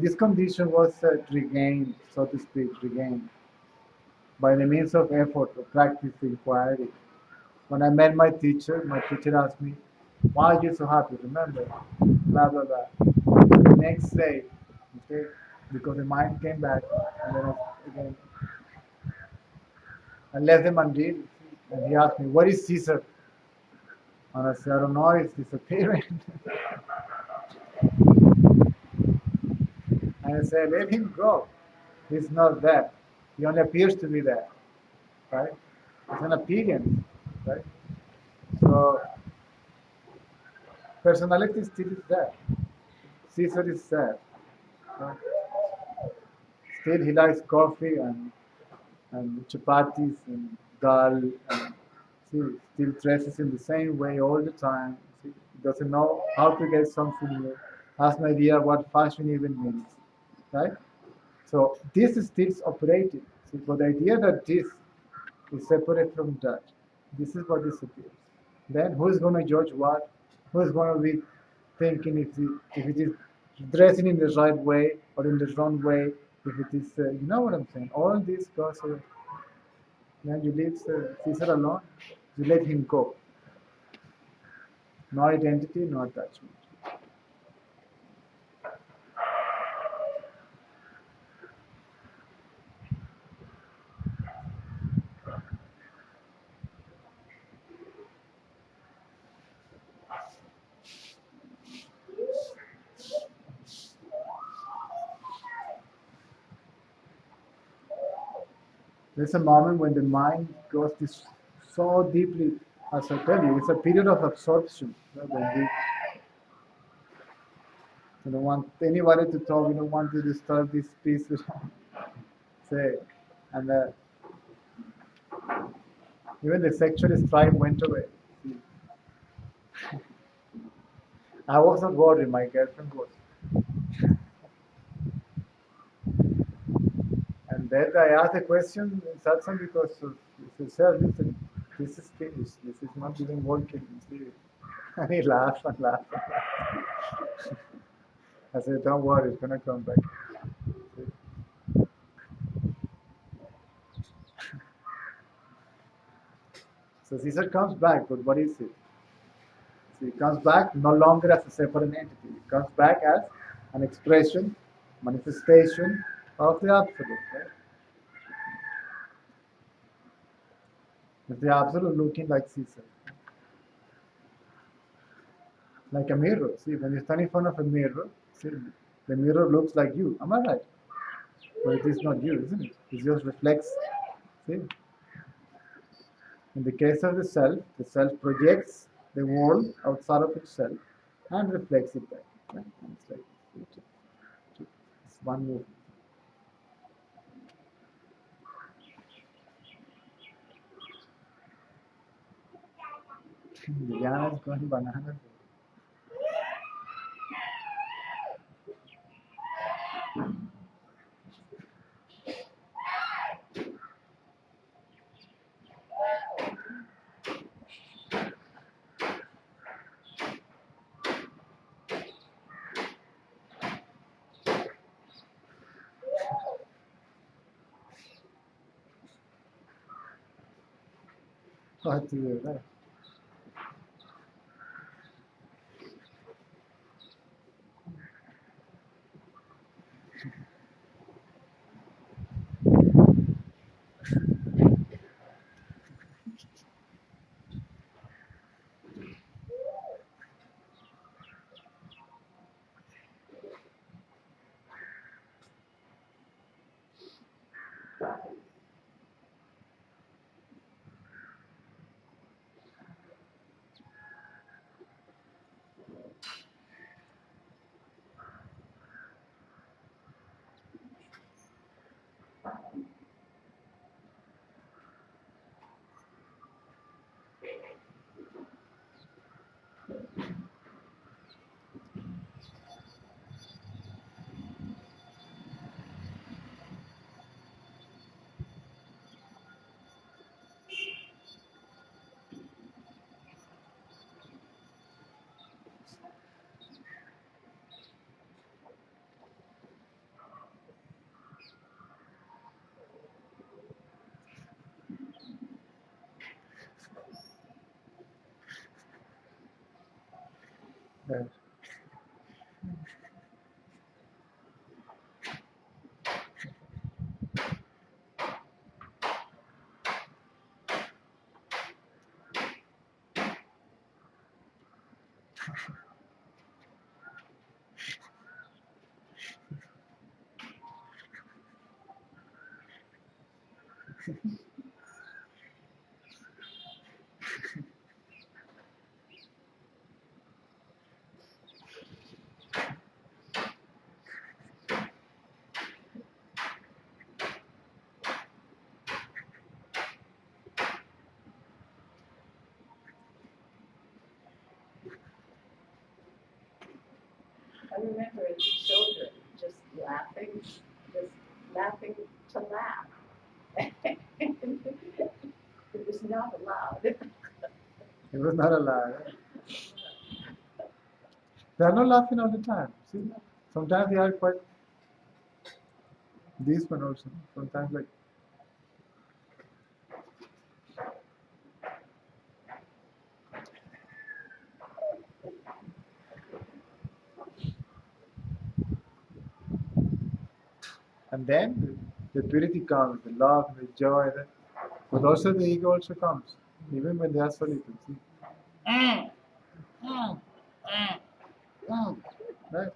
this condition was regained, so to speak, regained by the means of effort, of practice, inquiry. When I met my teacher asked me, "Why are you so happy?" Remember, blah blah blah. The next day, okay, because the mind came back, and then again, I left the mandil, and he asked me, "What is Caesar?" And I said, "I don't know. It's disappearing." And I said, "Let him go. He's not there. He only appears to be there, right? It's an appearance, right? So personality still is there. Caesar is there. Right? Still, he likes coffee and chapatis and dal and see, still dresses in the same way all the time. See, he doesn't know how to get something new, has no idea what fashion even means, right? So this is still operating. See, but the idea that this is separate from that, this is what disappears. Then who's going to judge what? Who's going to be thinking if it is dressing in the right way or in the wrong way? If it is, you know what I'm saying? All this goes away. Then you leave Caesar alone. You let him go. No identity, no attachment. There's a moment when the mind goes this so deeply, as I tell you, it's a period of absorption. When you don't want anybody to talk, you don't want to disturb this peace. Say, and even the sexual strife went away. See, I was not worried, my girlfriend was. And then I asked a question in satsang because he said, "Sir, listen, this is finished. This is not even working." See? And he laughed and laughed and laughed. I said, "Don't worry, it's gonna come back." See? So Caesar comes back, but what is it? So it comes back no longer as a separate entity. It comes back as an expression, manifestation of the absolute. Right? Is the absolute looking like Caesar? Like a mirror. See, when you stand in front of a mirror, see, the mirror looks like you. Am I right? But it is not you, isn't it? It just reflects. See? In the case of the self projects the world outside of itself and reflects it back. Right? And it's like it's one movement. Diana is going bananas. What to do, right? Yeah. I remember as children just laughing to laugh. It was not allowed. It was not allowed. They are not laughing all the time. See, sometimes they are quite. This one also. Sometimes like. And then the purity comes, the love, the joy, but also the ego also comes, even when they are so little. See? Right?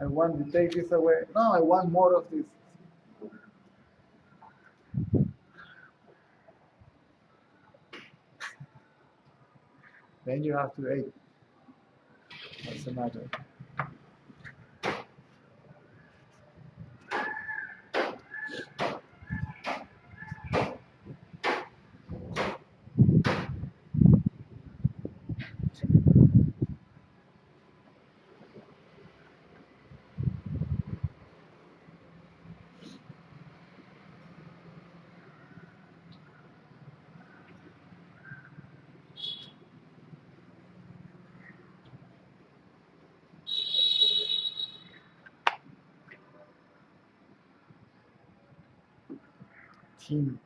I want to take this away. No, I want more of this. Then you have to, hey, what's the matter? Keen.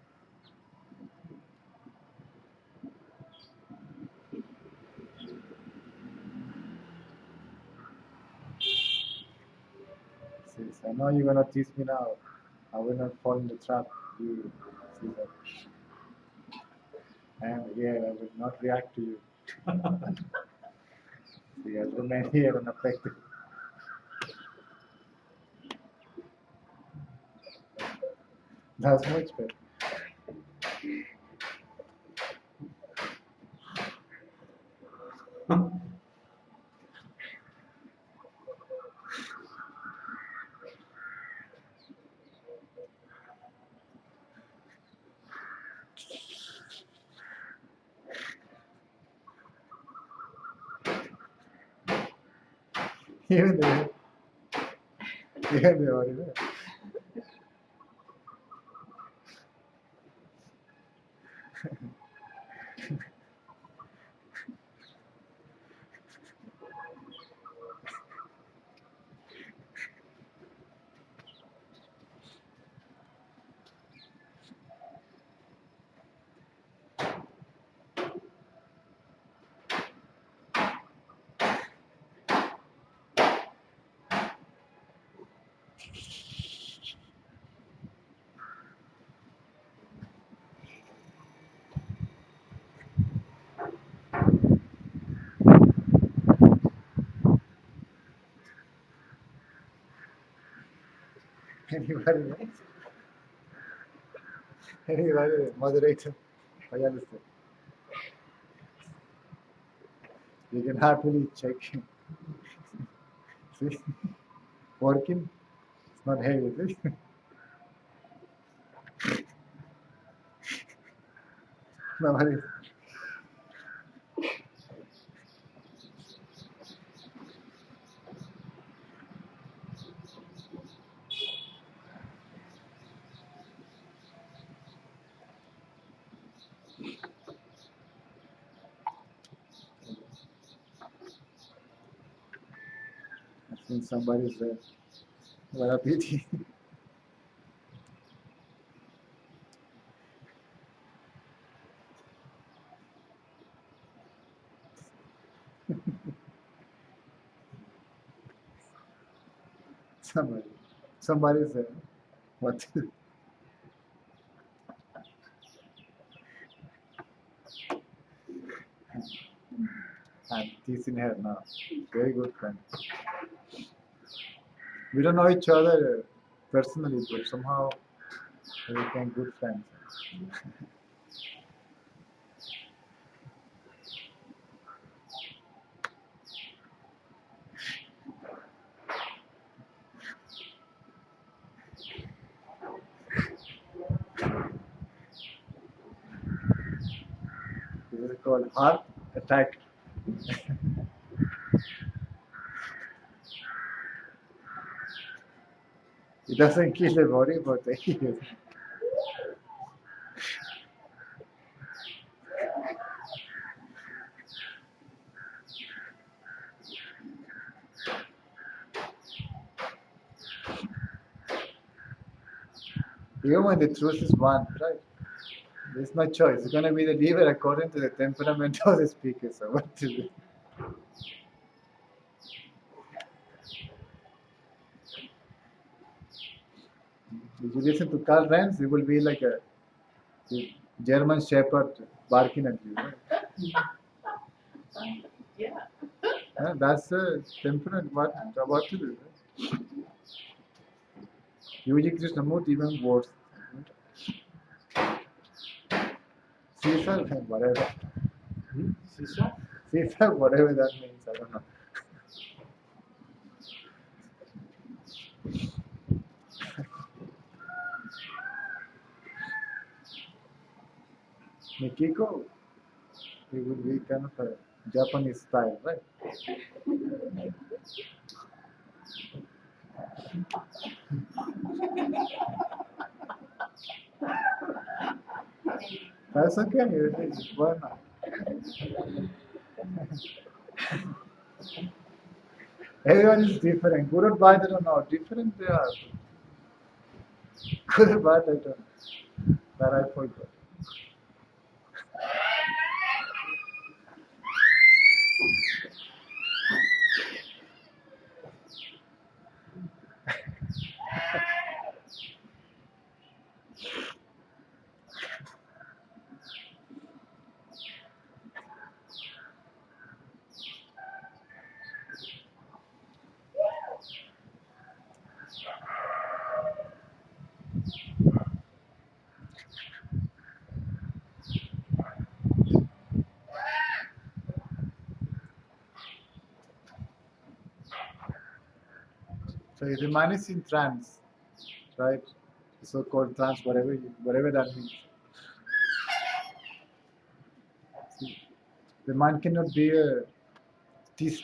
Says, I know you're gonna tease me now. I will not fall in the trap. You see that. I am here. I will not react to you. See, I remain here unaffected. That's much better. Even the even the audio. Anybody else? Anybody moderator? I understand. You can happily check. See, working. It's not heavy, is it? Nobody. I think somebody's there. What a pity. Somebody. Somebody's there. What? I'm teasing her now. Very good friend. We don't know each other personally, but somehow we became good friends. This is called heart attack. It doesn't kill the body, but it kills. Even when the truth is one, right? There's no choice. It's going to be delivered according to the temperament of the speaker. So what to do? If you listen to Carl Renz, it will be like a German Shepherd barking at you. Right? Yeah. That's the temperament. What to do? Right? Yuji Krishnamurti even worse. Caesar, whatever. Caesar? Caesar, whatever that means, I don't know. Mikiko, it would be kind of a Japanese style, right? That's okay. Why not? Everyone is different. Good or bad, I don't know. Different they are. Good or bad, I don't know. that I forgot. So if the mind is in trance, right? So-called trance, whatever that means. See, the mind cannot be teased,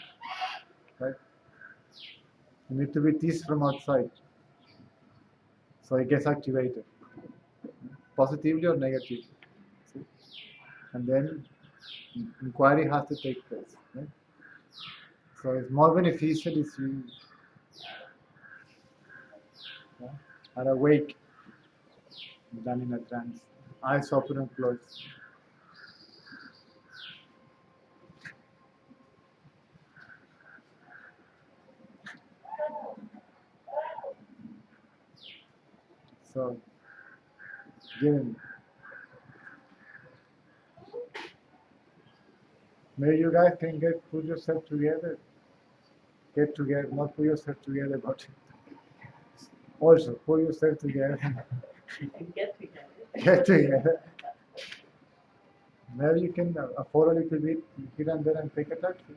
right? You need to be teased from outside, so it gets activated, positively or negatively. See? And then inquiry has to take place. Right? So it's more beneficial if you are awake than in a trance, eyes open and closed. So, again, maybe you guys can put yourself together, get together, not put yourself together, but also put yourself together, And get together. get together. Maybe you can afford a little bit here and there and take a taxi.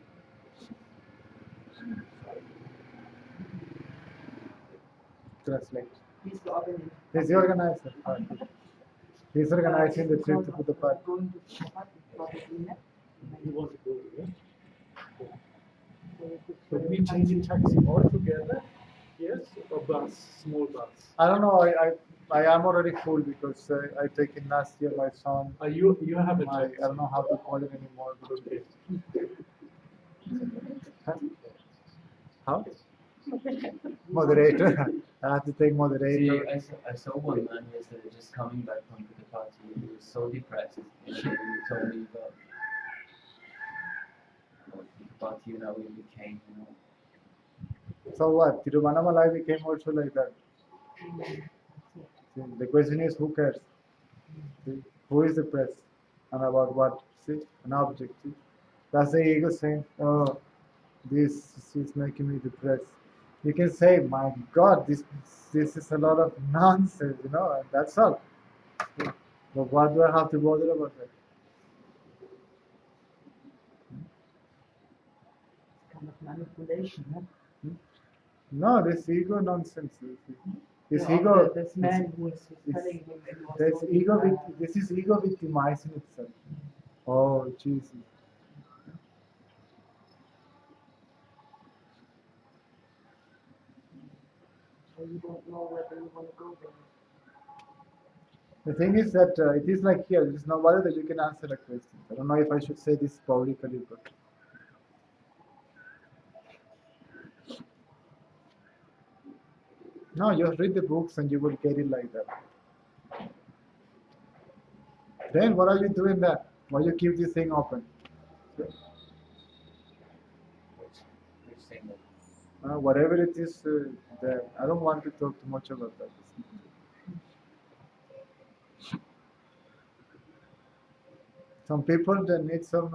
Translate. He's the organizer. He's the organizer. He's organizing the trip to the park. Going to the party probably next. He wants to go, yeah? But we change in taxi altogether, yes, or bus, small bus. I don't know. I am already full because I taken last year my son. You have a I taxi. don't know how to call it anymore. Okay. Huh? How? Moderator. I have to take See, moderator. I saw one man yesterday just coming back from the party. He was so depressed. And he told me about the party that we became, you know. So what? Tiruvannamalai became also like that. See, the question is who cares? See, who is the press? And about what? See, an object. See? That's the ego saying, oh, this is making me depressed. You can say, my God, this is a lot of nonsense, you know, and that's all. But what do I have to bother about that? Kind of manipulation, huh? No, this ego nonsense. This Yeah, ego. this man who is it's- telling him that he was This so ego, depressed. this is ego victimizing itself. Oh, Jesus. So you don't know whether you want to go there. The thing is that it is like here, there is nobody that you can answer a question. I don't know if I should say this publicly, but no, just read the books and you will get it like that. Then what are you doing there? Why you keep this thing open? Which thing that Whatever it is there. I don't want to talk too much about that. Some people that need some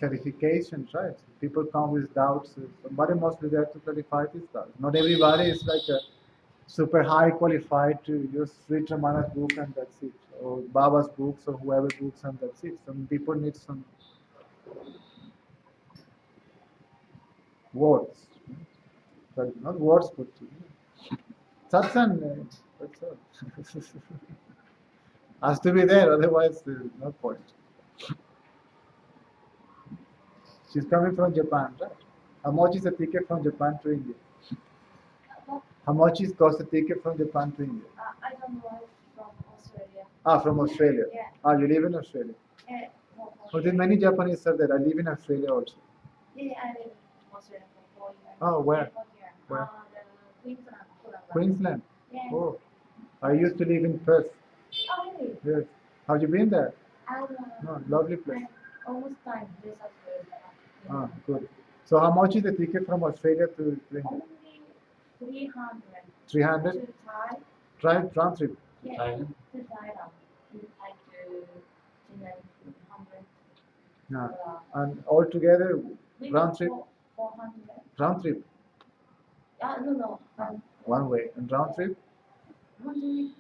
clarifications, right? People come with doubts. Somebody must be there to clarify these doubts. Not everybody is like a super high qualified to just read Ramana's book and that's it, or Baba's books or whoever books and that's it. Some people need some words, but not words, but satsang. That's all. Has to be there, otherwise there's no point. She's coming from Japan, right? How much is a ticket from Japan to India? How much is cost a ticket from Japan to India? I don't know from Australia. From Australia. Yeah. You live in Australia. Yeah, Oh, then many Japanese are there. I live in Australia also. yeah, I live in Australia for 4 years. Oh, where? For here. Where? The Queensland. Queensland. Yeah. Oh, I used to live in Perth. Oh, really? Yes. Have you been there? I No, lovely place. almost time this as Ah, well. good. So how much is the ticket from Australia to England? Only 300. 300? To Thai? Drive round trip. Yeah. Thailand? To Thailand. Like to 100. Yeah. And altogether, Maybe round trip? 400. Round trip. No. One way. And round trip? Maybe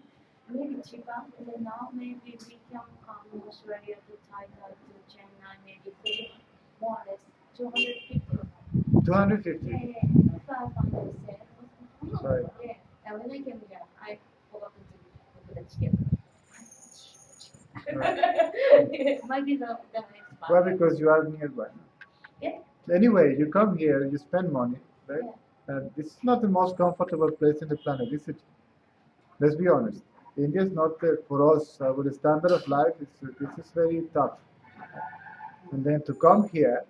cheaper. And then now maybe we can come to Australia to Thailand to Chennai, maybe more or less 250. 250. Yeah. That's what I found it said. Right. Yeah. And when I came here, I forgot to put the ticket. Might be the next part. Well, because you are nearby. Yeah. Anyway, you come here, you spend money, right? Yeah. And this is not the most comfortable place in the planet, is it? Let's be honest. India is not for us. Our standard of life this is very tough. And then to come here,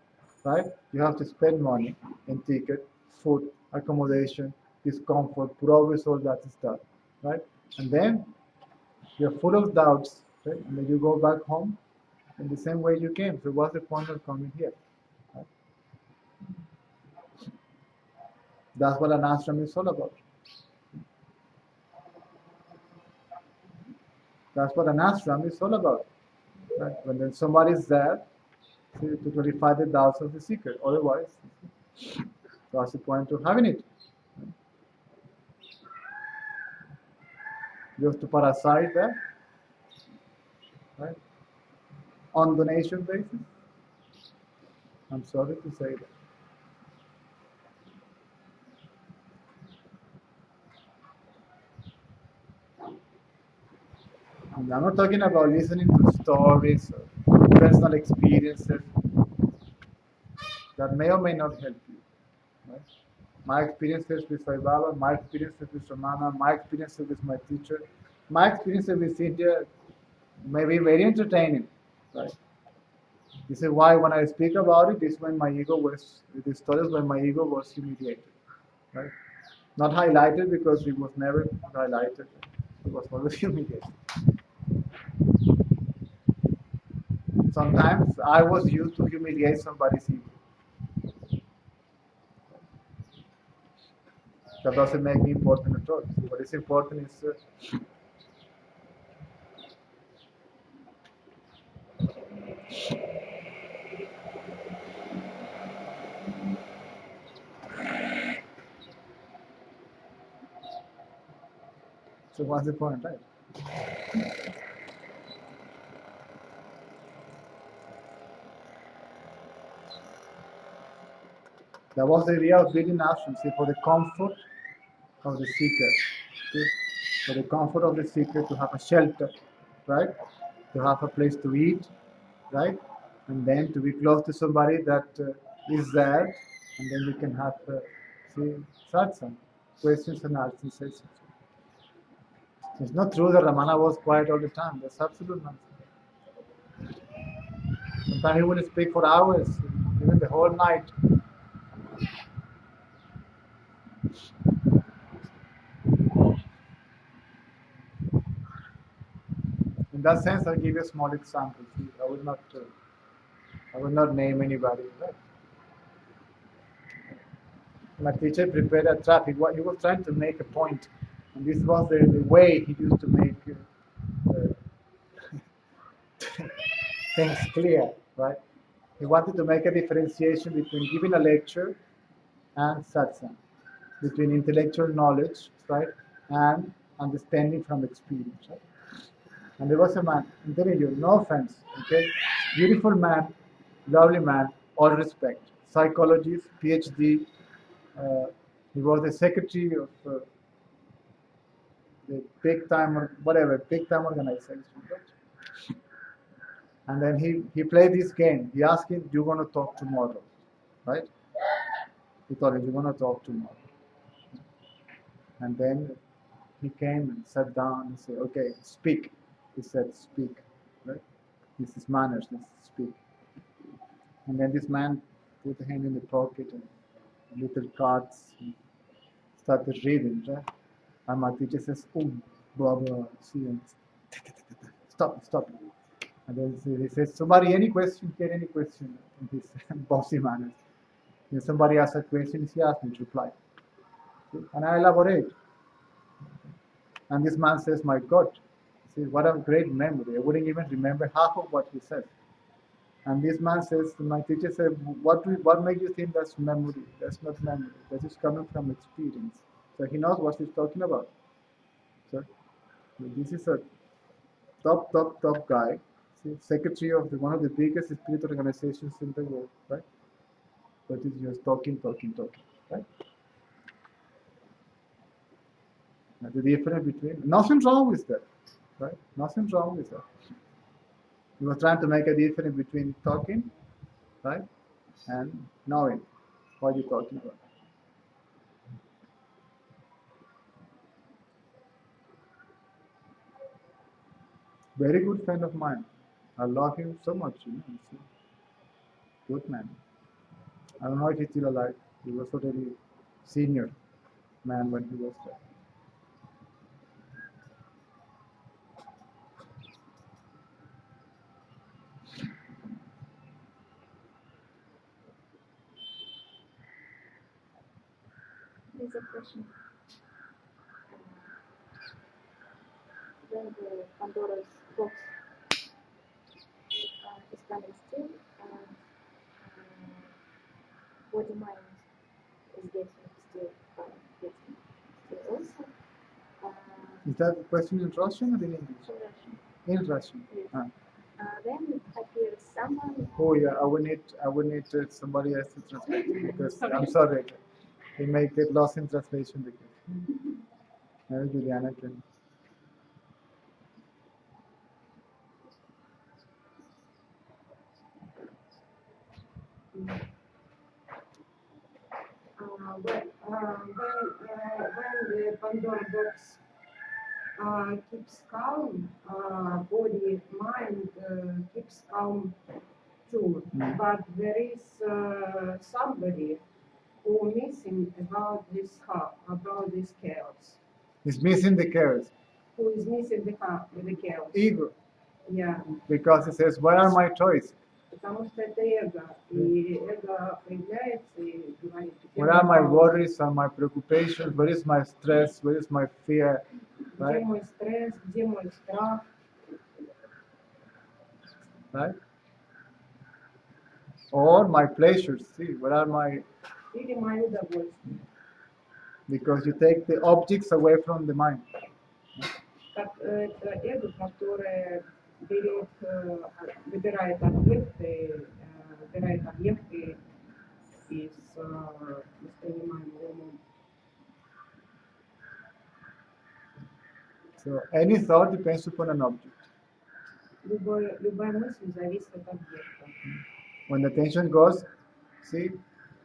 right? You have to spend money in ticket, food, accommodation, discomfort, progress, all that stuff, right? And then you're full of doubts, right? And then you go back home in the same way you came. So what's the point of coming here? Right? That's what an ashram is all about. That's what an ashram is all about. Right? When then somebody is there to clarify the doubts of the seeker. Otherwise, what's the point of having it? You have to parasite there, right? On donation basis. I'm sorry to say that. And I'm not talking about listening to stories or personal experiences that may or may not help you. Right? My experiences with Sai Baba, my experiences with Ramana, my experiences with my teacher, my experiences with India may be very entertaining. Right? This is why when I speak about it, this is when my ego was, the stories when my ego was humiliated. Right? Not highlighted because it was never highlighted. It was always humiliated. Sometimes I was used to humiliate somebody's ego. That doesn't make me important at all. What is important is so what's the point, right? That was the idea of building ashrams, for the comfort of the seeker, okay? For the comfort of the seeker to have a shelter, right? To have a place to eat, right? And then to be close to somebody that is there, and then we can have see satsang, questions and answers sessions. It's not true that Ramana was quiet all the time. That's absolute nonsense. Sometimes he would speak for hours, even the whole night. In that sense, I'll give you a small example. See, I will not name anybody. Right? My teacher prepared a trap. He was trying to make a point, and this was the way he used to make things clear. Right? He wanted to make a differentiation between giving a lecture and satsang, between intellectual knowledge, right, and understanding from experience. Right? And there was a man, I'm telling you, no offense, okay? Beautiful man, lovely man, all respect. Psychologist, PhD. Uh, he was the secretary of the big time or whatever, big time organization. Right? And then he played this game. He asked him, "You're gonna talk tomorrow, right?" He told him, "You're gonna talk tomorrow." And then he came and sat down and said, "Okay, speak." He said, "Speak." Right? This is manners. This is speak. And then this man put the hand in the pocket and little cards and started reading. Right? And my teacher says, "Oh, blah blah." See, stop. And then he says, somebody, any question, get any question in his bossy manner. If somebody asks a question, he asks me to reply. And I elaborate. And this man says, my God, see, what a great memory. I wouldn't even remember half of what he said. And this man says, my teacher said, what makes you think that's memory? That's not memory. That is coming from experience. So he knows what he's talking about. So this is a top guy, see, secretary of one of the biggest spirit organizations in the world, right? But he's just talking, right? And the difference between, nothing wrong with that, right? Nothing wrong with that. He was trying to make a difference between talking, right, and knowing what you're talking about. Very good friend of mine. I love him so much, you know. He's a good man. I don't know if he's still alive. He was already senior man when he was there. There's a question. When the Pandora's box is standing still and body mind is getting still, getting still also. Is that a question in Russian or in English? Russian. In Russian. Yes. Ah. Then appears someone. Oh yeah, I would need somebody else to translate it because I'm sorry, he may get lost in translation because maybe Juliana can. When the Pandora box keeps calm, body, mind keeps calm too. But there is somebody who missing about this chaos. He's missing the chaos. Who is missing the chaos? Ego. Yeah. Because he says, where are my toys? Потому что это эго. И эго появляется и говорит, where are my worries and my preoccupations? Where is my stress? Where is my fear? где Right? мой стресс, где мой страх, Right? Or my pleasures. See, where are my. или мое удовольствие. Because you take the objects away from the mind. Как это эго, которое выбирает объекты из воспринимаемого умом. So any thought depends upon an object. Любая мысль зависит от объекта. When the attention goes, see,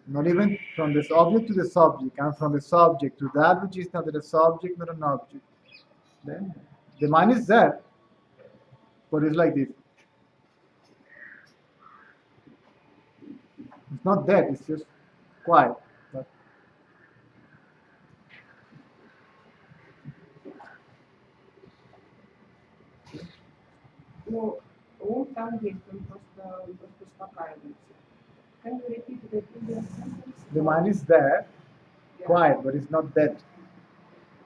not even from this object to the subject, and from the subject to that which is not a subject, not an object. Then the mind is there, but it's like this. It's not dead, it's just quiet. But Ну, ум там есть, он просто успокаивается. Can you repeat the previous sentence? the mind is there, quiet, but it's not dead.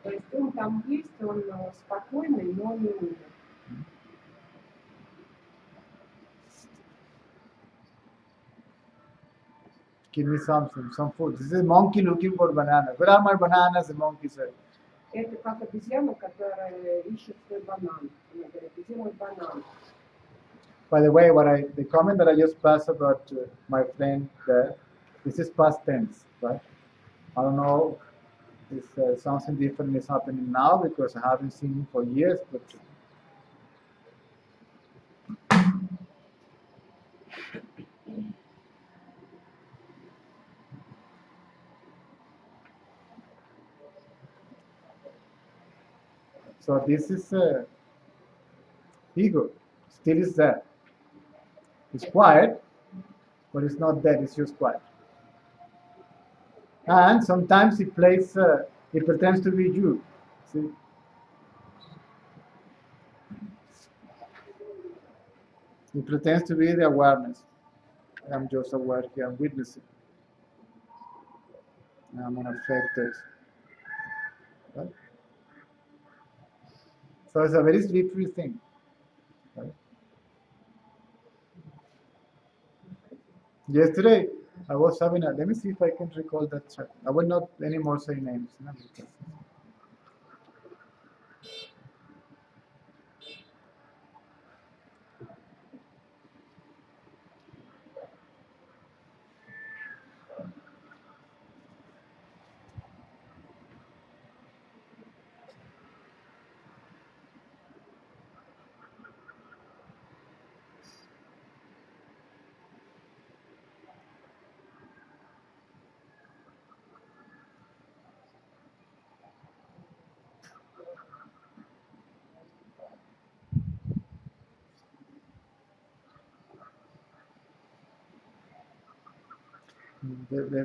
То есть ум там есть, он спокойный, но не умер. Give me something, some food. This is a monkey looking for bananas. Where are my bananas? The monkey said. Это как обезьяна, которая ищет свой банан. Она говорит, где мой банан? By the way, the comment that I just passed about my friend there, this is past tense, right? I don't know if something different is happening now because I haven't seen him for years, but so this is ego, still is there. It's quiet, but it's not dead, it's just quiet. And sometimes it plays, it pretends to be you. See? It pretends to be the awareness. I'm just aware here, I'm witnessing. I'm unaffected. Right? So it's a very slippery thing. Right? Yesterday, I was having a, let me see if I can recall that chat. I will not anymore say names. No, because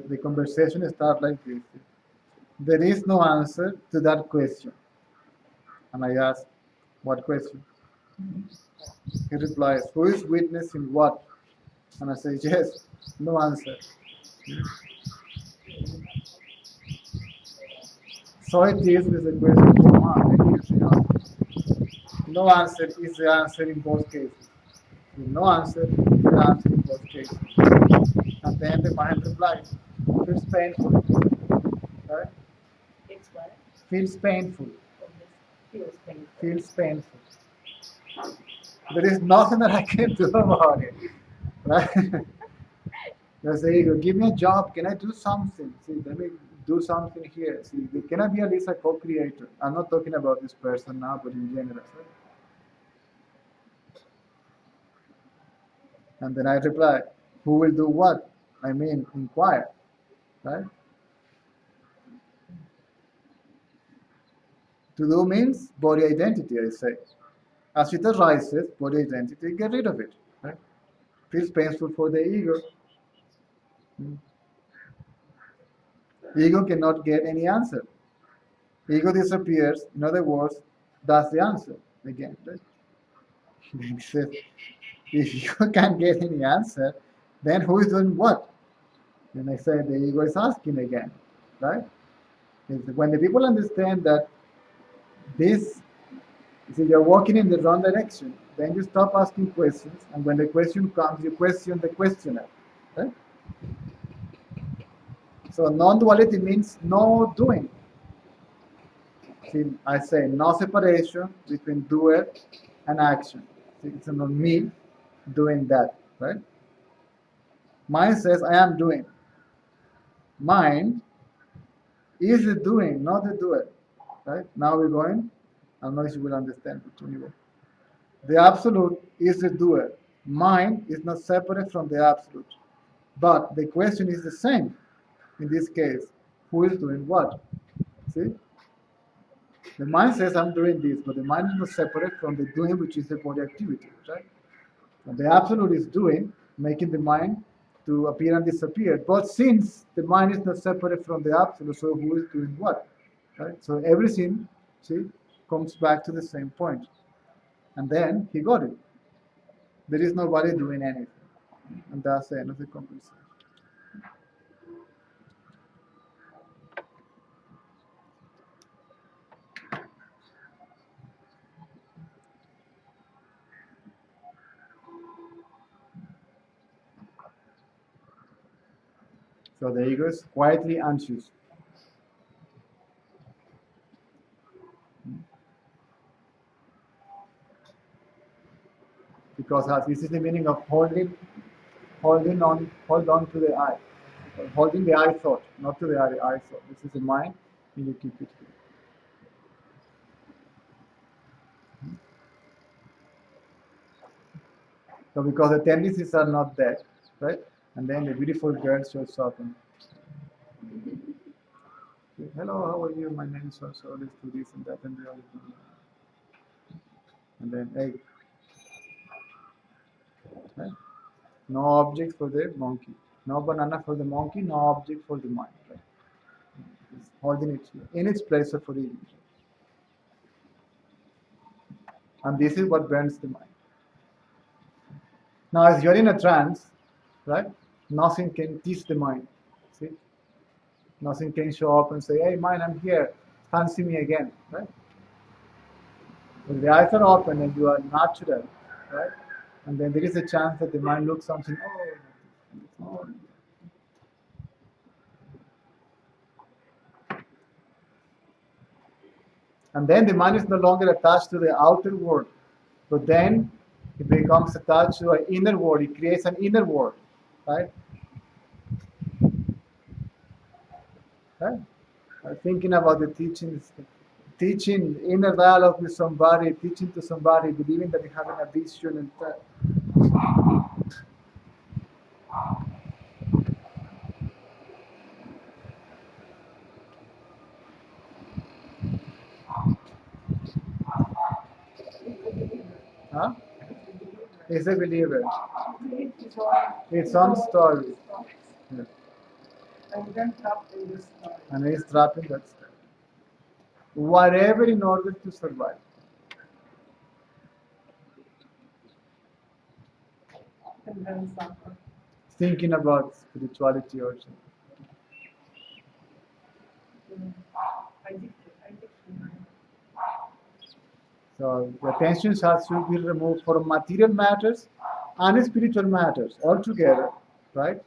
the conversation starts like this. There is no answer to that question. And I ask, what question? He replies, who is witnessing what? And I say, yes, no answer. So it is with the question for man. No answer is the answer in both cases. With no answer is the answer in both cases. And then the mind replies, feels painful. Right? It's what? Feels painful. Feels painful. Feels painful. There is nothing that I can do about it. Right? There's the ego. Give me a job. Can I do something? See, let me do something here. See, can I be at least a co-creator? I'm not talking about this person now, but in general. Right? And then I reply, who will do what? I mean, inquire. Right? To do means body identity, I say. As it arises, body identity, get rid of it. Right? Feels painful for the ego. Ego cannot get any answer. Ego disappears. In other words, that's the answer again. Right? He says, if you can't get any answer, then who is doing what? And I say the ego is asking again, right? When the people understand that this, see, you're walking in the wrong direction, then you stop asking questions, and when the question comes, you question the questioner, right? So non-duality means no doing. See, I say no separation between doer and action. See, it's not me doing that, right? Mind says I am doing. Mind is the doing, not the doer. Right? Now we're going. I don't know if you will understand, but anyway. The absolute is the doer. Mind is not separate from the absolute. But the question is the same in this case. Who is doing what? See? The mind says I'm doing this, but the mind is not separate from the doing, which is the body activity, right? And the absolute is doing, making the mind to appear and disappear. But since the mind is not separate from the absolute, so who is doing what? Right? So everything, see, comes back to the same point. And then he got it. There is nobody doing anything. And that's the end of the conversation. So the ego is quietly anxious. Because this is the meaning of hold on to the I. Holding the I thought, not to the I thought. This is the mind, and you keep it here. So because the tendencies are not there, right? And then the beautiful girl shows up and hello, how are you? My name is so let's do this and that and the other thing. And then hey, right? No object for the monkey. No banana for the monkey, no object for the mind. Right? It's holding it in its place of origin. And this is what burns the mind. Now, as you're in a trance, right? Nothing can teach the mind. See, nothing can show up and say, "Hey, mind, I'm here. Fancy me again," right? When the eyes are open and you are natural, right? And then there is a chance that the mind looks something. Oh. And then the mind is no longer attached to the outer world, but then it becomes attached to an inner world. It creates an inner world, right? Right? Thinking about the teachings, teaching inner dialogue with somebody, teaching to somebody, believing that you're having a vision and that. Huh? Is a believer. It's on story. Yeah. And then trapped in this story. And he's trapped in that story. Whatever in order to survive. And then suffer. Thinking about spirituality also. Addiction. So the attention has to be removed from material matters and spiritual matters altogether, right?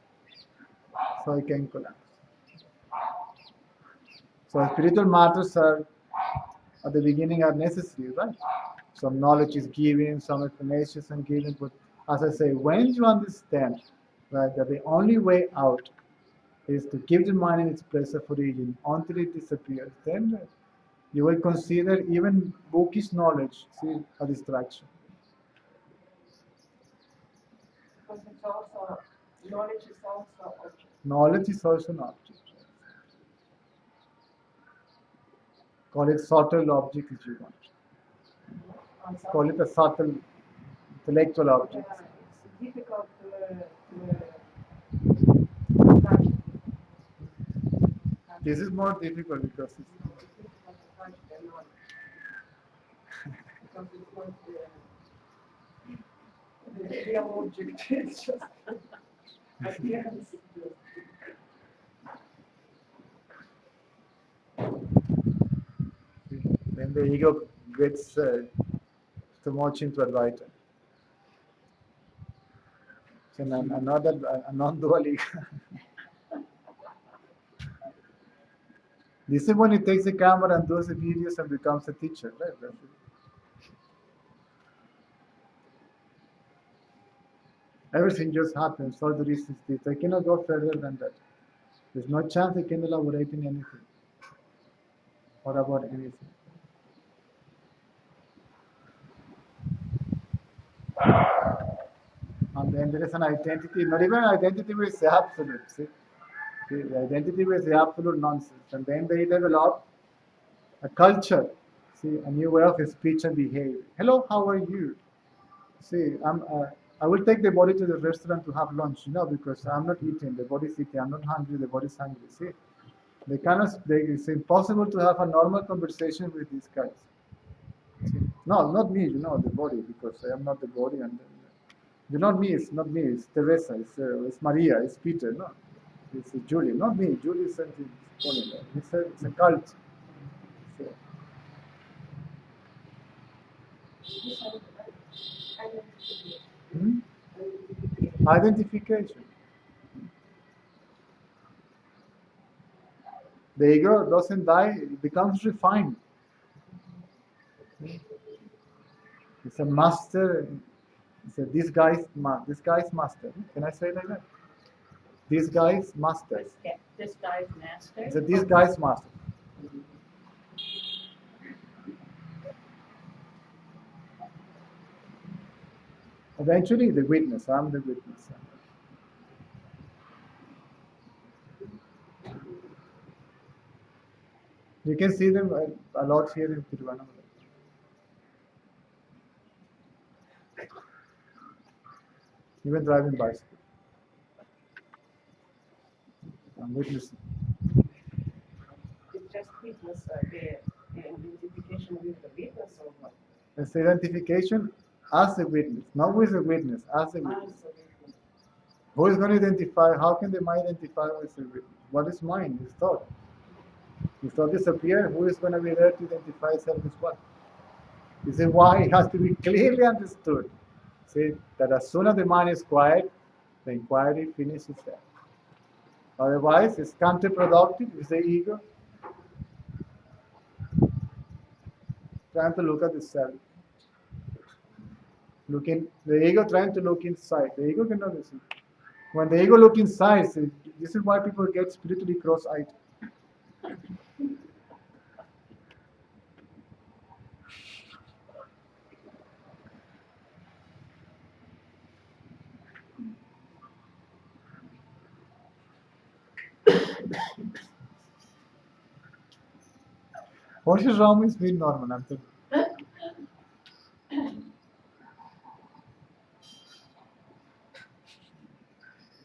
So it can collapse. So spiritual matters are at the beginning are necessary, right? Some knowledge is given, some information is given, but as I say, when you understand, right, that the only way out is to keep the mind in its place of origin until it disappears, then you will consider even bookish knowledge, see, a distraction. Because it's also, knowledge is also object. Knowledge is also an object. Call it subtle object if you want. Call it a subtle intellectual object. It's difficult to This is more difficult because it's difficult to touch the knowledge. Because it's not the real object. It's just appearance. then the ego gets too much into advaita. It's another a non-dual ego. This is when he takes the camera and does the videos and becomes a teacher, right? That's it. Everything just happens. All there is this. I cannot go further than that. There's no chance I can elaborate in anything or about anything. And then there is an identity, not even an identity with the absolute. See? The identity with the absolute nonsense. And then they develop a culture, see, a new way of speech and behavior. Hello, how are you? See, I will take the body to the restaurant to have lunch, because I'm not eating, the body's eating, I'm not hungry, the body's hungry. See, it's impossible to have a normal conversation with these guys. See? No, not me, the body, because I am not the body. And not me, it's not me, it's Teresa, it's Maria, it's Peter, no. It's Julie, not me. Julie is something. It's a cult. So, identification. The ego doesn't die; it becomes refined. It's a master. It's a disguised master. Can I say it like that? Disguised master. This guy's master. It's a disguised master. Eventually, the witness. I'm the witness. You can see them a lot here in Tiruvannamalai. Even driving bicycle. I'm witnessing. It's just witness, the identification with the witness or what? It's identification As a witness, not with a witness, as a witness. Who is going to identify? How can the mind identify with a witness? What is mind? Is thought. If thought disappears, who is going to be there to identify self as what? This is why it has to be clearly understood. See, that as soon as the mind is quiet, the inquiry finishes there. Otherwise, it's counterproductive. It's the ego trying to look at the self. The ego trying to look inside. The ego cannot listen. When the ego look inside, see, this is why people get spiritually cross-eyed. What is wrong with being normal? I'm thinking.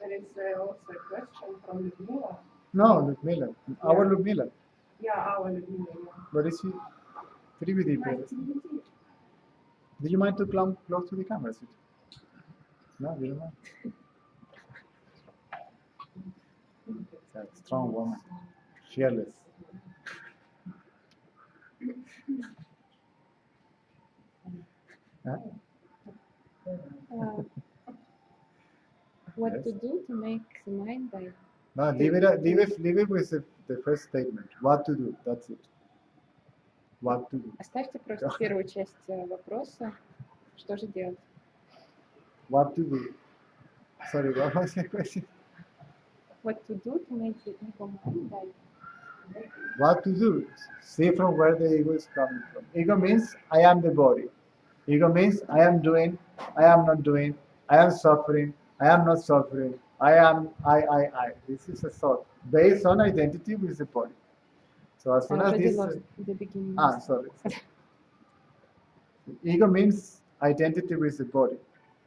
There is also a question from Ludmila. No, Ludmila. Our Ludmila. Yeah, our Ludmila. But is she Trividi? Do you mind to come close to the camera? No, you don't mind. It's a strong woman, fearless. Huh? What Yes. to do to make the mind by No, leave it with the first statement. What to do? That's it. What to do? Оставьте просто первую часть вопроса. Что же делать? What to do? Sorry, what was the question? What to do to make the ego mind by What to do? See from where the ego is coming from. Ego means I am the body. Ego means I am doing, I am not doing, I am suffering, I am not suffering, I am, I. This is a thought based on identity with the body. So as soon as already this, lost the beginning. sorry. Ego means identity with the body.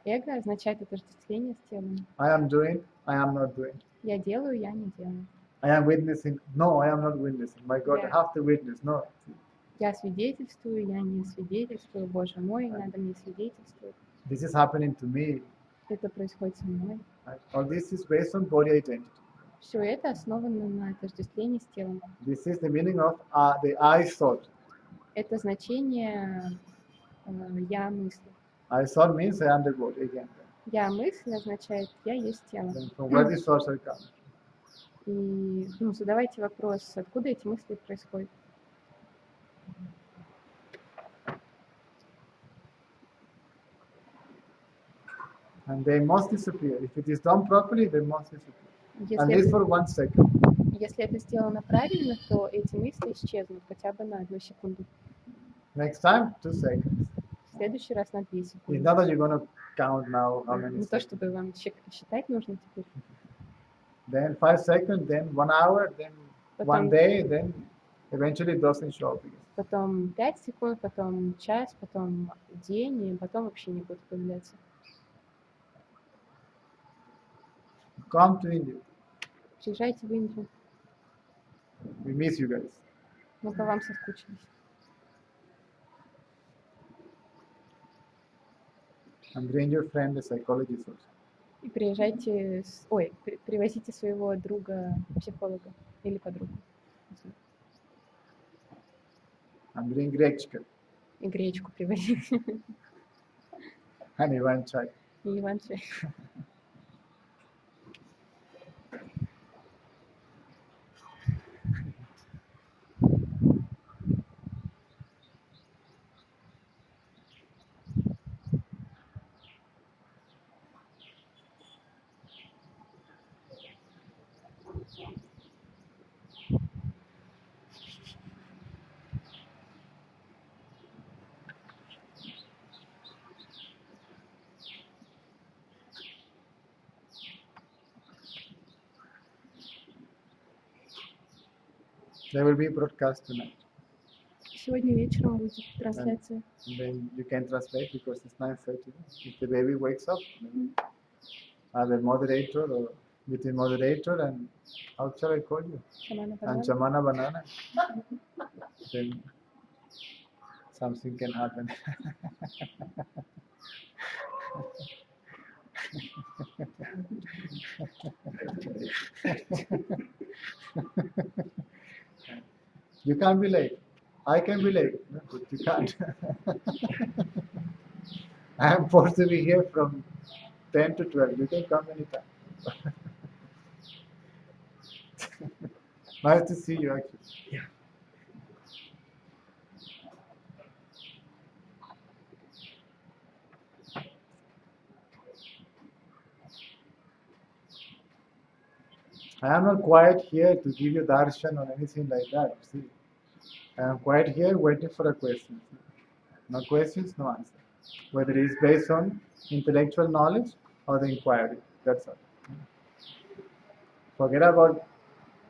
Эго означает отождествление с телом. I am doing, I am not doing. Я делаю, я не делаю. I am witnessing. No, I am not witnessing. My God, Yeah. I have to witness. No. Я свидетельствую, я не свидетельствую. Боже мой, надо мне свидетельствовать. This is happening to me. Это происходит со мной. Right? All this is based on body identity. Все это основано на отождествлении с телом. This is the meaning of the I thought. Это значение я мысль. I thought means I am the body again. Я мысль означает я есть тело. Then from where these thoughts are coming? И задавайте вопрос, откуда эти мысли происходят. And they must disappear. If it is done properly, they must disappear. At Если least это, for 1 second. если это сделано правильно, то эти мысли исчезнут хотя бы на 1 секунду. Next time, 2 seconds. В следующий раз на 2 It's секунды. not that you're going to count now how many Не то, seconds. чтобы вам считать нужно теперь. Then 5 seconds, then 1 hour, then 1 Потом, day, then eventually it doesn't show up again. потом 5 секунд, потом час, потом день, и потом вообще не будет появляться. Come to India. Приезжайте в Индию. We miss you guys. Мы по вам соскучились. And bring your friend, the psychologist also. И приезжайте, привозите своего друга, психолога или подругу. And bring Gretchka И гречку привозите. and Ivan Chai. И Иван-чай. There will be broadcast tonight. Сегодня вечером будет трансляция. And then you can translate because it's 9:30. If the baby wakes up, then the moderator or with the moderator and how shall I call you? Шамана And Банана. Chamana Banana. Then something can happen. You can't be late. I can be late, but you can't. I am forced to be here from 10 to 12. You can come anytime. Nice to see you, actually. Yeah. I am not quite here to give you darshan or anything like that. See, I am quite here waiting for a question. No questions, no answer. Whether it is based on intellectual knowledge or the inquiry. That's all. Forget about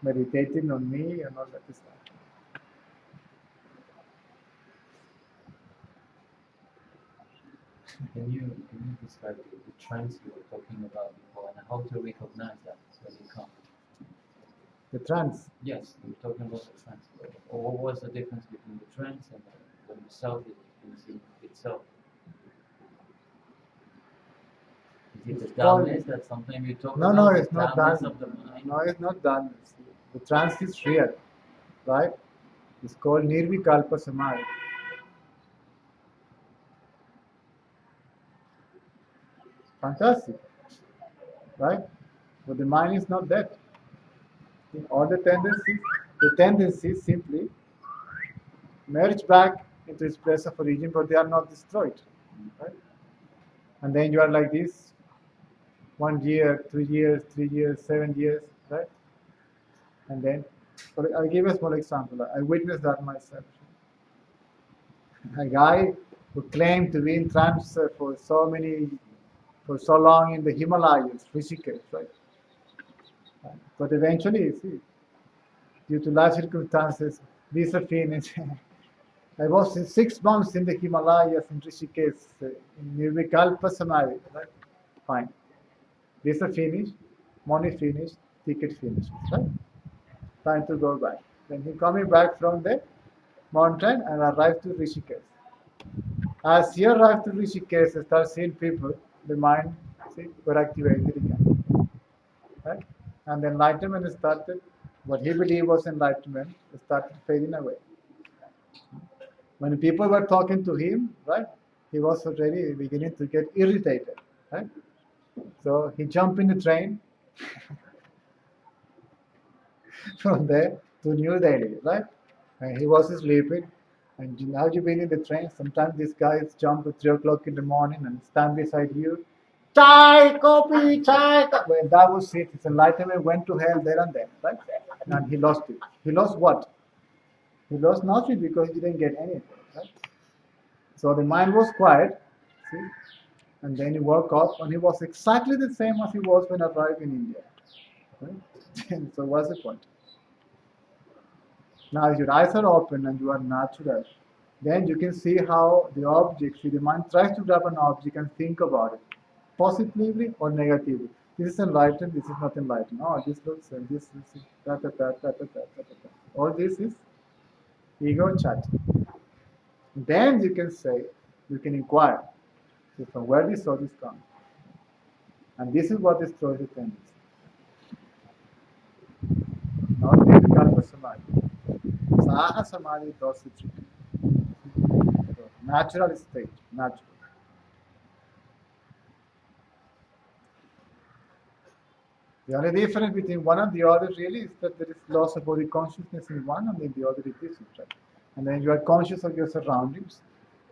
meditating on me and all that stuff. Can you describe the trends you were talking about before and how to recognize that when they come? The trance. Yes, you were talking about the trends. Or what was the difference between the trends and when the self is in itself? Is it the dullness that sometimes you talk No, about? no, the it's not dullness done. of the mind? No, it's not done. The trance is real, right? It's called Nirvikalpa Samadhi. Fantastic, right? But the mind is not that. All the tendencies simply merge back into its place of origin, but they are not destroyed, right? And then you are like this, 1 year, 2 years, 3 years, 7 years, right? And then, I'll give a small example. I witnessed that myself. A guy who claimed to be in trance for so long in the Himalayas, Rishikesh, right? But eventually, see, due to life circumstances, visa finished. I was in 6 months in the Himalayas in Rishikesh, in Nirvikalpa Samadhi, right? Fine. Visa finished, money finished, ticket finished, right? Time to go back. Then he coming back from the mountain and arrived to Rishikesh. As he arrived to Rishikesh, start seeing people, the mind got activated again. Right? And the enlightenment started, what he believed was enlightenment, started fading away. When people were talking to him, right, he was already beginning to get irritated. Right? So he jumped in the train from there to New Delhi, right? And he was sleeping. And now you've been in the train. Sometimes these guys jump at 3 o'clock in the morning and stand beside you. Chai, coffee, chai. Well, that was it. His enlightenment went to hell there and then, right? And he lost it. He lost what? He lost nothing because he didn't get anything, right? So the mind was quiet, see? And then he woke up and he was exactly the same as he was when he arrived in India. Right? So what's the point? Now, if your eyes are open and you are natural, then you can see how the object, see the mind tries to grab an object and think about it, positively or negatively. This is enlightened, this is not enlightened. Oh, this looks, this is, that. All this is ego chat. Then you can say, you can inquire, from where this thought is coming. And this is what destroys the tendency. Not Nirvikalpa Samadhi. Saha Samadhi does the trick. Natural state, natural. The only difference between one and the other really is that there is loss of body consciousness in one and in the other it isn't, right? And then you are conscious of your surroundings,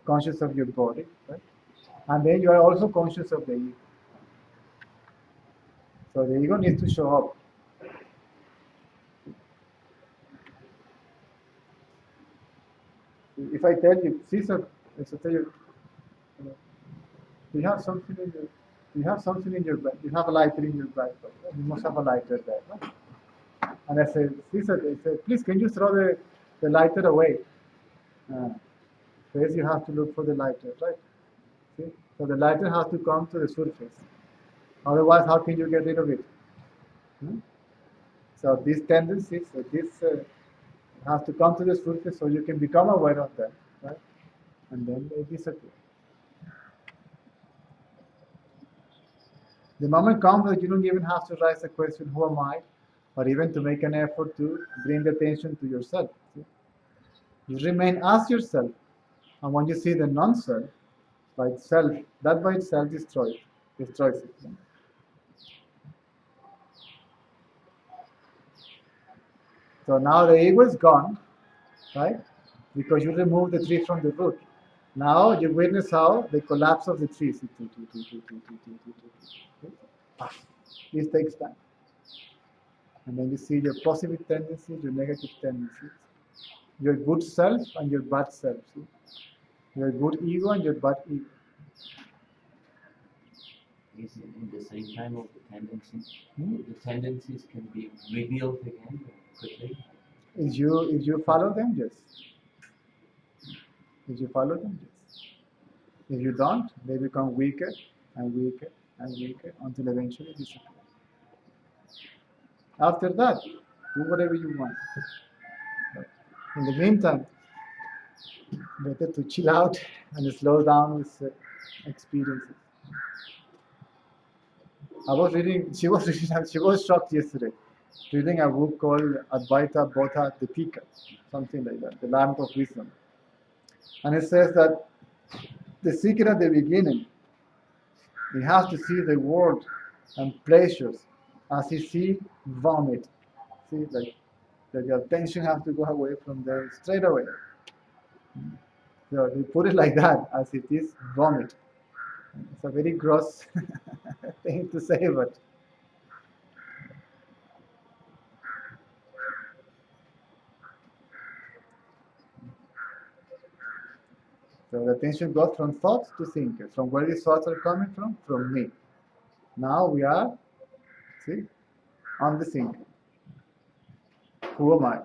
conscious of your body, right? And then you are also conscious of the ego. So the ego needs to show up. If I tell you, Caesar, if I tell you, you have something in your, you have something in your bag, you have a lighter in your bag, you must have a lighter there, right? And I said, Caesar, I said, please, can you throw the lighter away? First, you have to look for the lighter, right? See? So the lighter has to come to the surface. Otherwise, how can you get rid of it? Hmm? So these tendencies, this has to come to the surface so you can become aware of them, right? And then they disappear. The moment comes that you don't even have to raise the question, who am I? Or even to make an effort to bring the attention to yourself. See? You remain as yourself. And when you see the non-self, by itself, that by itself destroys it. So now the ego is gone, right? Because you remove the tree from the root. Now you witness how the collapse of the tree. This takes time. And then you see your positive tendencies, your negative tendencies, your good self and your bad self. See? Your good ego and your bad ego. Is it in the same time of the tendencies? The tendencies can be revealed again quickly. If you follow them, yes. If you follow them, yes. If you don't, they become weaker and weaker and weaker until eventually disappear. After that, do whatever you want. In the meantime, better to chill out and slow down with experiences. I was reading. She was reading. She was shocked yesterday, reading a book called Advaita Bodha Deepika, something like that, the Lamp of Wisdom, and it says that the seeker at the beginning, he has to see the world and pleasures as he see vomit. See, like that the attention has to go away from there straight away. So they put it like that, as it is vomit. It's a very gross thing to say, but so the attention goes from thoughts to thinkers. From where these thoughts are coming from? From me. Now we are, see, on the thinker. Who am I?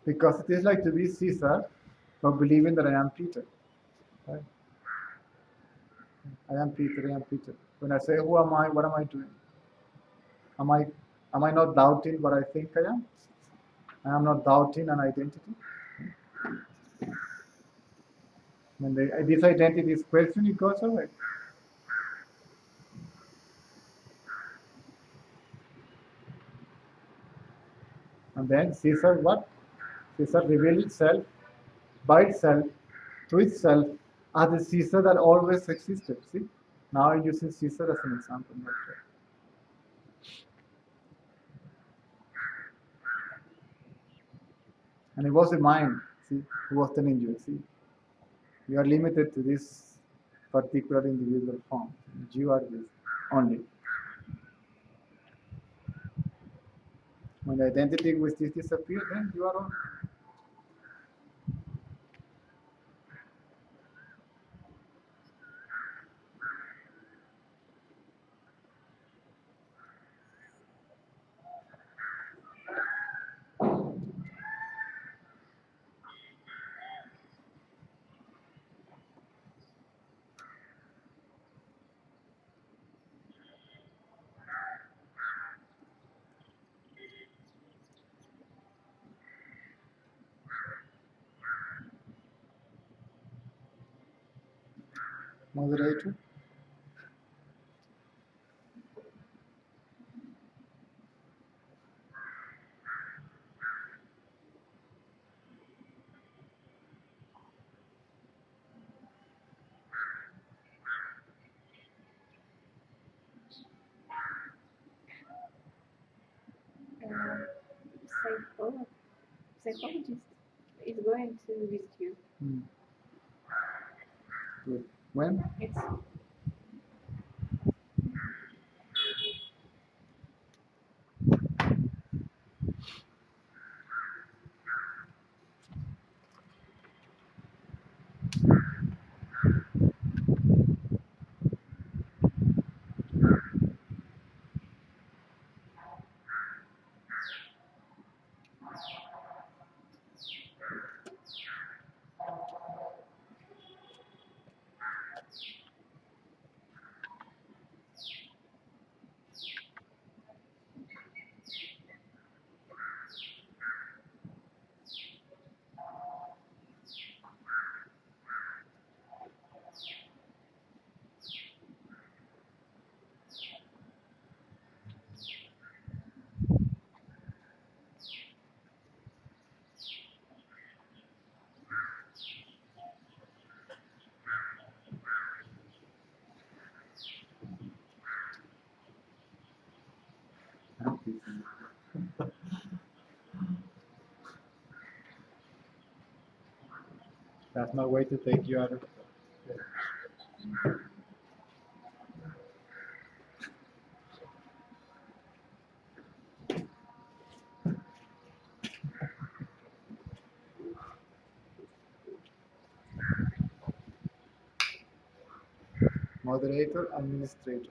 Because it is like to be Caesar, but believing that I am Peter. Right? I am Peter, I am Peter. When I say who am I, what am I doing? Am I am I not doubting what I think I am? I am not doubting an identity. When this identity is questioned, it goes away. And then Caesar what? Caesar revealed itself by itself to itself as the Caesar that always existed. See? Now I'm using Caesar as an example. And it was the mind, see, who was telling you, see, you are limited to this particular individual form. You are this only. When the identity with this disappears, then you are on. Moderator. Psychologist is going to visit you. Good. When? It's That's my way to take you out of. Moderator, administrator.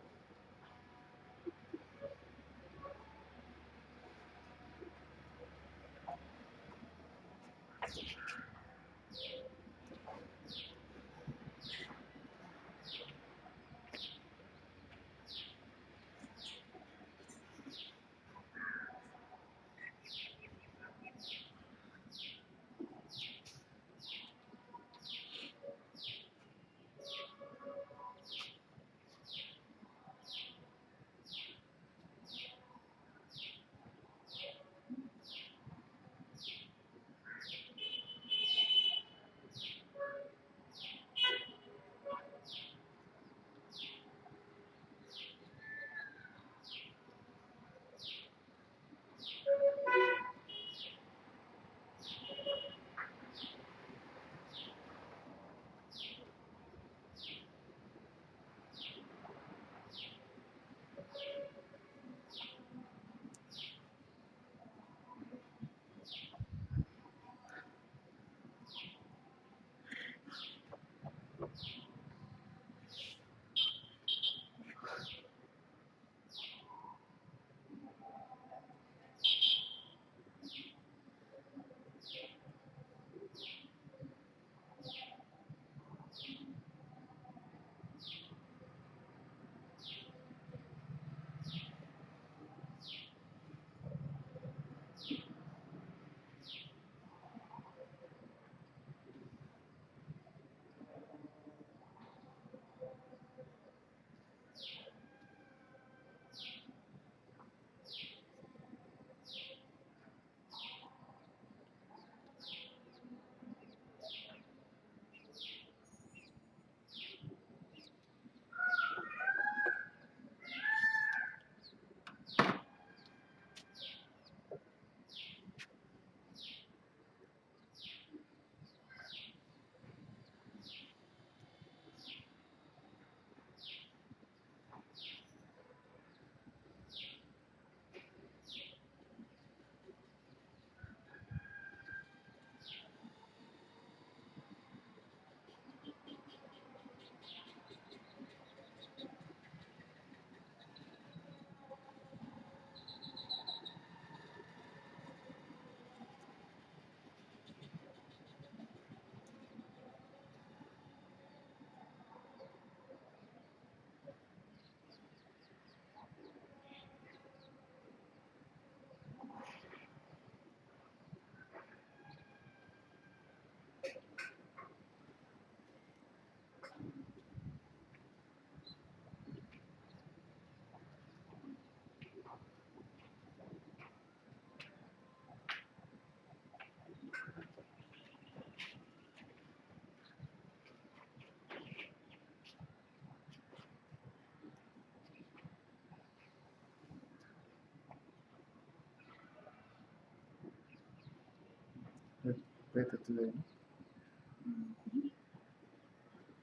Better today.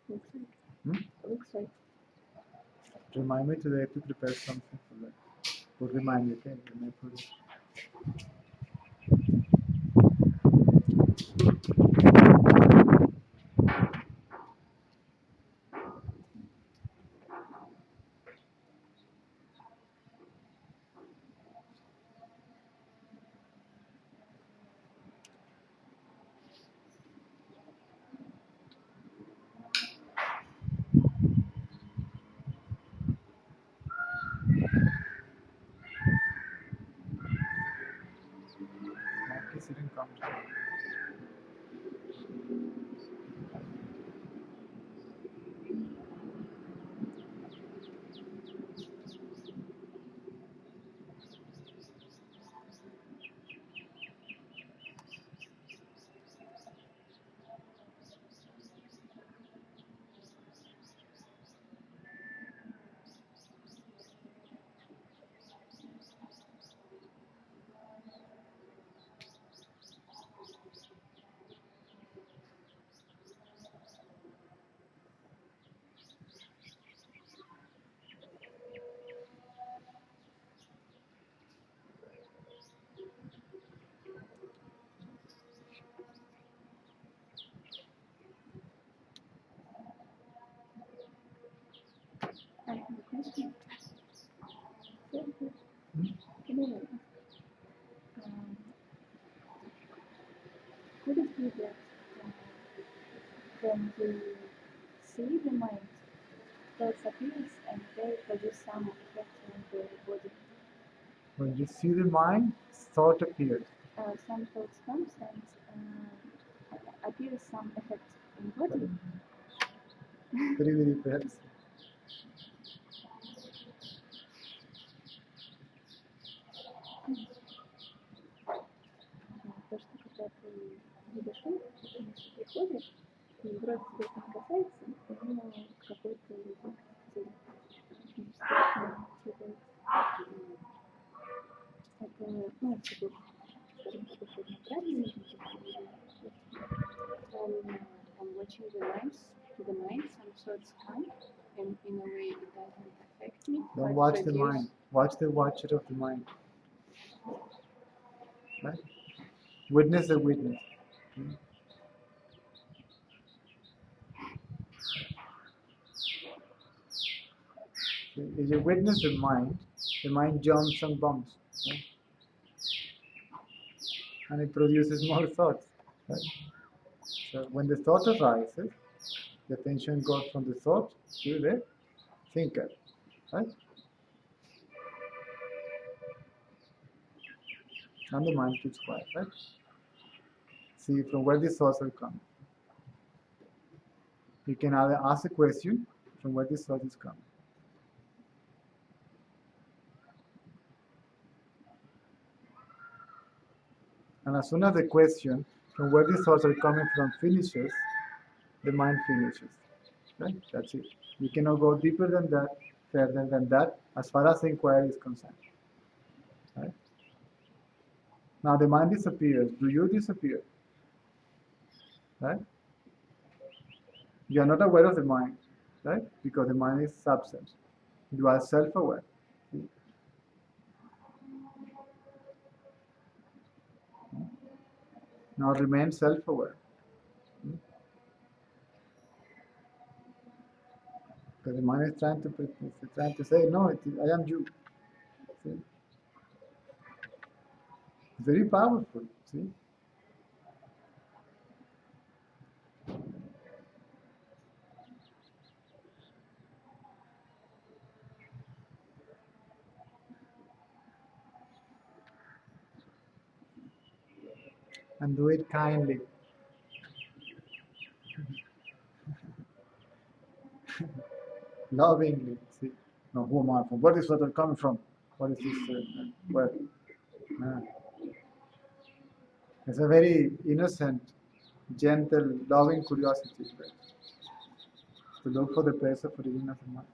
okay. remind me today to prepare something for that. Would remind you, okay? When I put it. Please didn't come. I have a question. Can I ask, could it be that when you see the mind, thoughts appears and they produce some effect on the body? When you see the mind, thought appears. Some thoughts comes and appears some effect in body. Very, very perhaps. То, что когда ты видишь ум, потому что приходит, и вроде тебя это не касается, но какой-то результат страшно чего-то. Это, ну, теперь, скажем так, условно правильно, watching the mind, some thoughts come, and in a way it doesn't affect me. Don't but watch the produce- mind. Watch the watcher of the mind. Right? Witness the witness. If you witness the mind jumps and bumps. Right? And it produces more thoughts. Right? So when the thought arises, the attention goes from the thought to the thinker. Right? And the mind keeps quiet. Right? See from where these thoughts are coming. You can either ask a question from where this thought is coming. And as soon as the question from where these thoughts are coming from finishes, the mind finishes. Right? That's it. You cannot go deeper than that, further than that, as far as the inquiry is concerned. Right? Now the mind disappears. Do you disappear? Right? You are not aware of the mind, right? Because the mind is substance. You are self-aware. Now remain self-aware. Because the mind is trying to say, no, I am you. See? It's very powerful. See? And do it kindly. Lovingly. See? No, who am I from? Where is that coming from? What is this? Where? It's a very innocent, gentle, loving curiosity. Right? To look for the place of origin of the mind.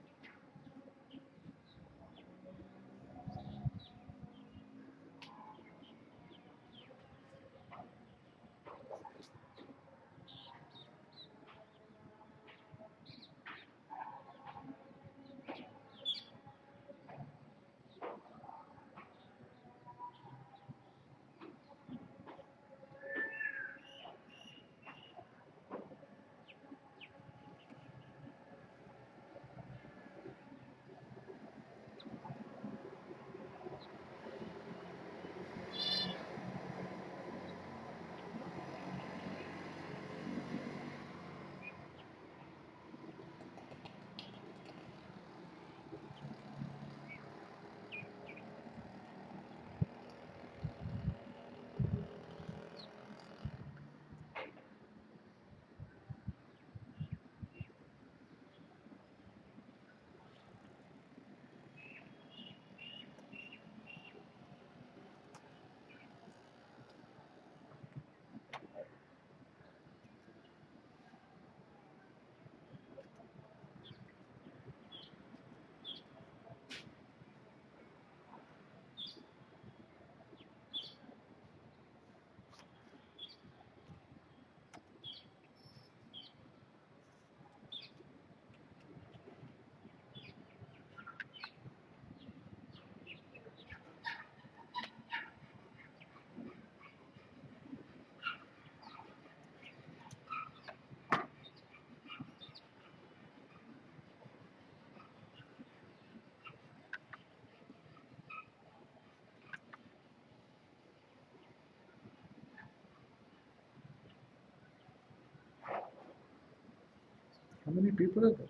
How many people are there?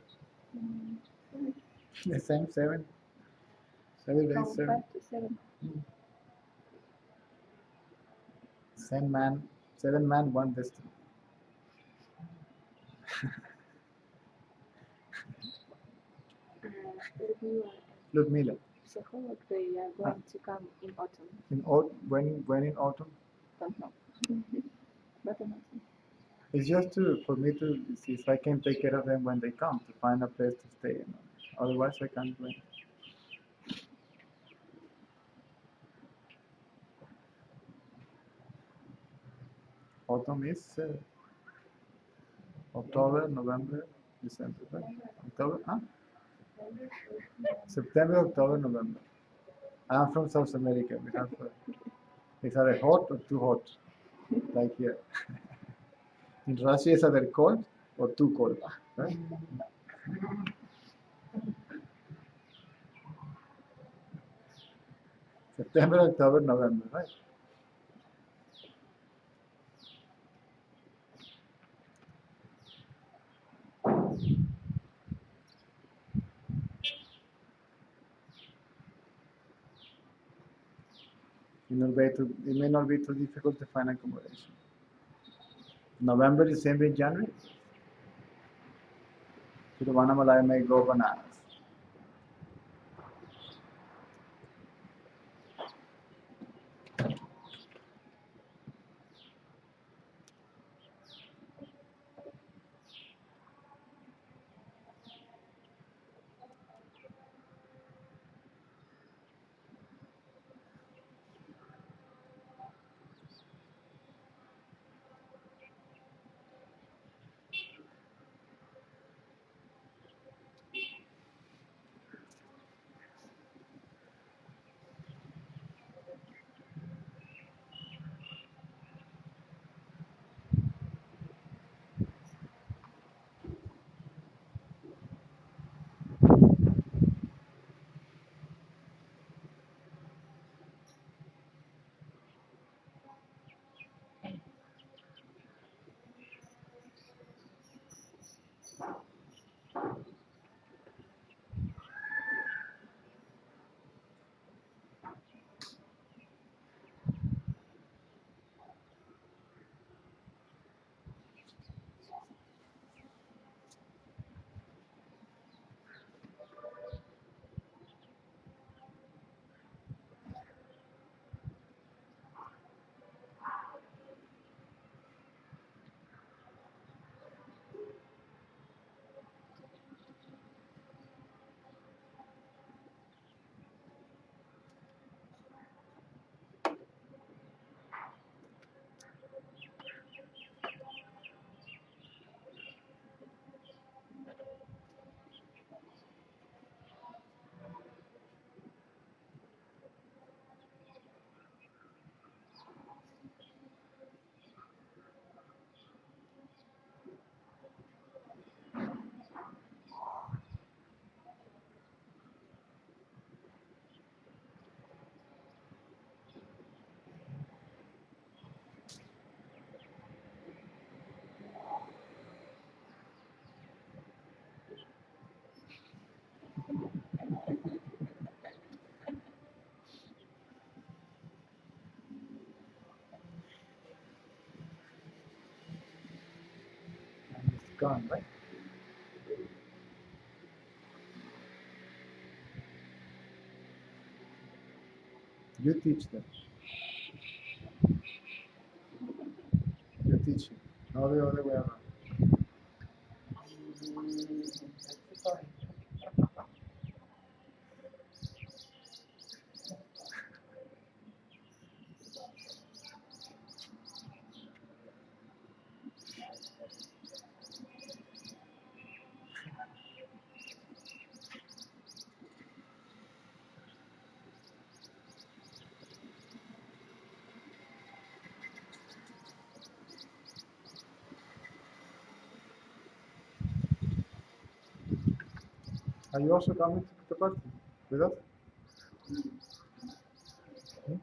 The same seven. Every day From seven. 5 to 7. Same man, 7 man, one destiny. Людмила, Ludmila. psycholog, they are going to come in autumn. When in autumn? Don't know. But in autumn. It's just for me to see if I can take care of them when they come, to find a place to stay. Otherwise, I can't do it. Autumn is October, November, December, right? October, huh? September, October, November. I'm from South America. We have is either hot or too hot, like here. In Russia, it's either cold or too cold, right? September, October, November, right? It may not be too difficult to find accommodation. November, December, January. Tiruvannamalai may go bananas. And it's gone, right? You teach them. You teach them. Not the other way around. Are you also coming to the party with us? Hmm?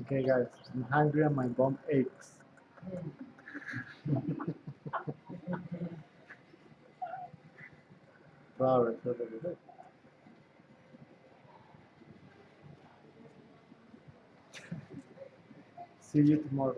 Okay, guys, I'm hungry and my bum aches. Wow, it's really good. See you tomorrow.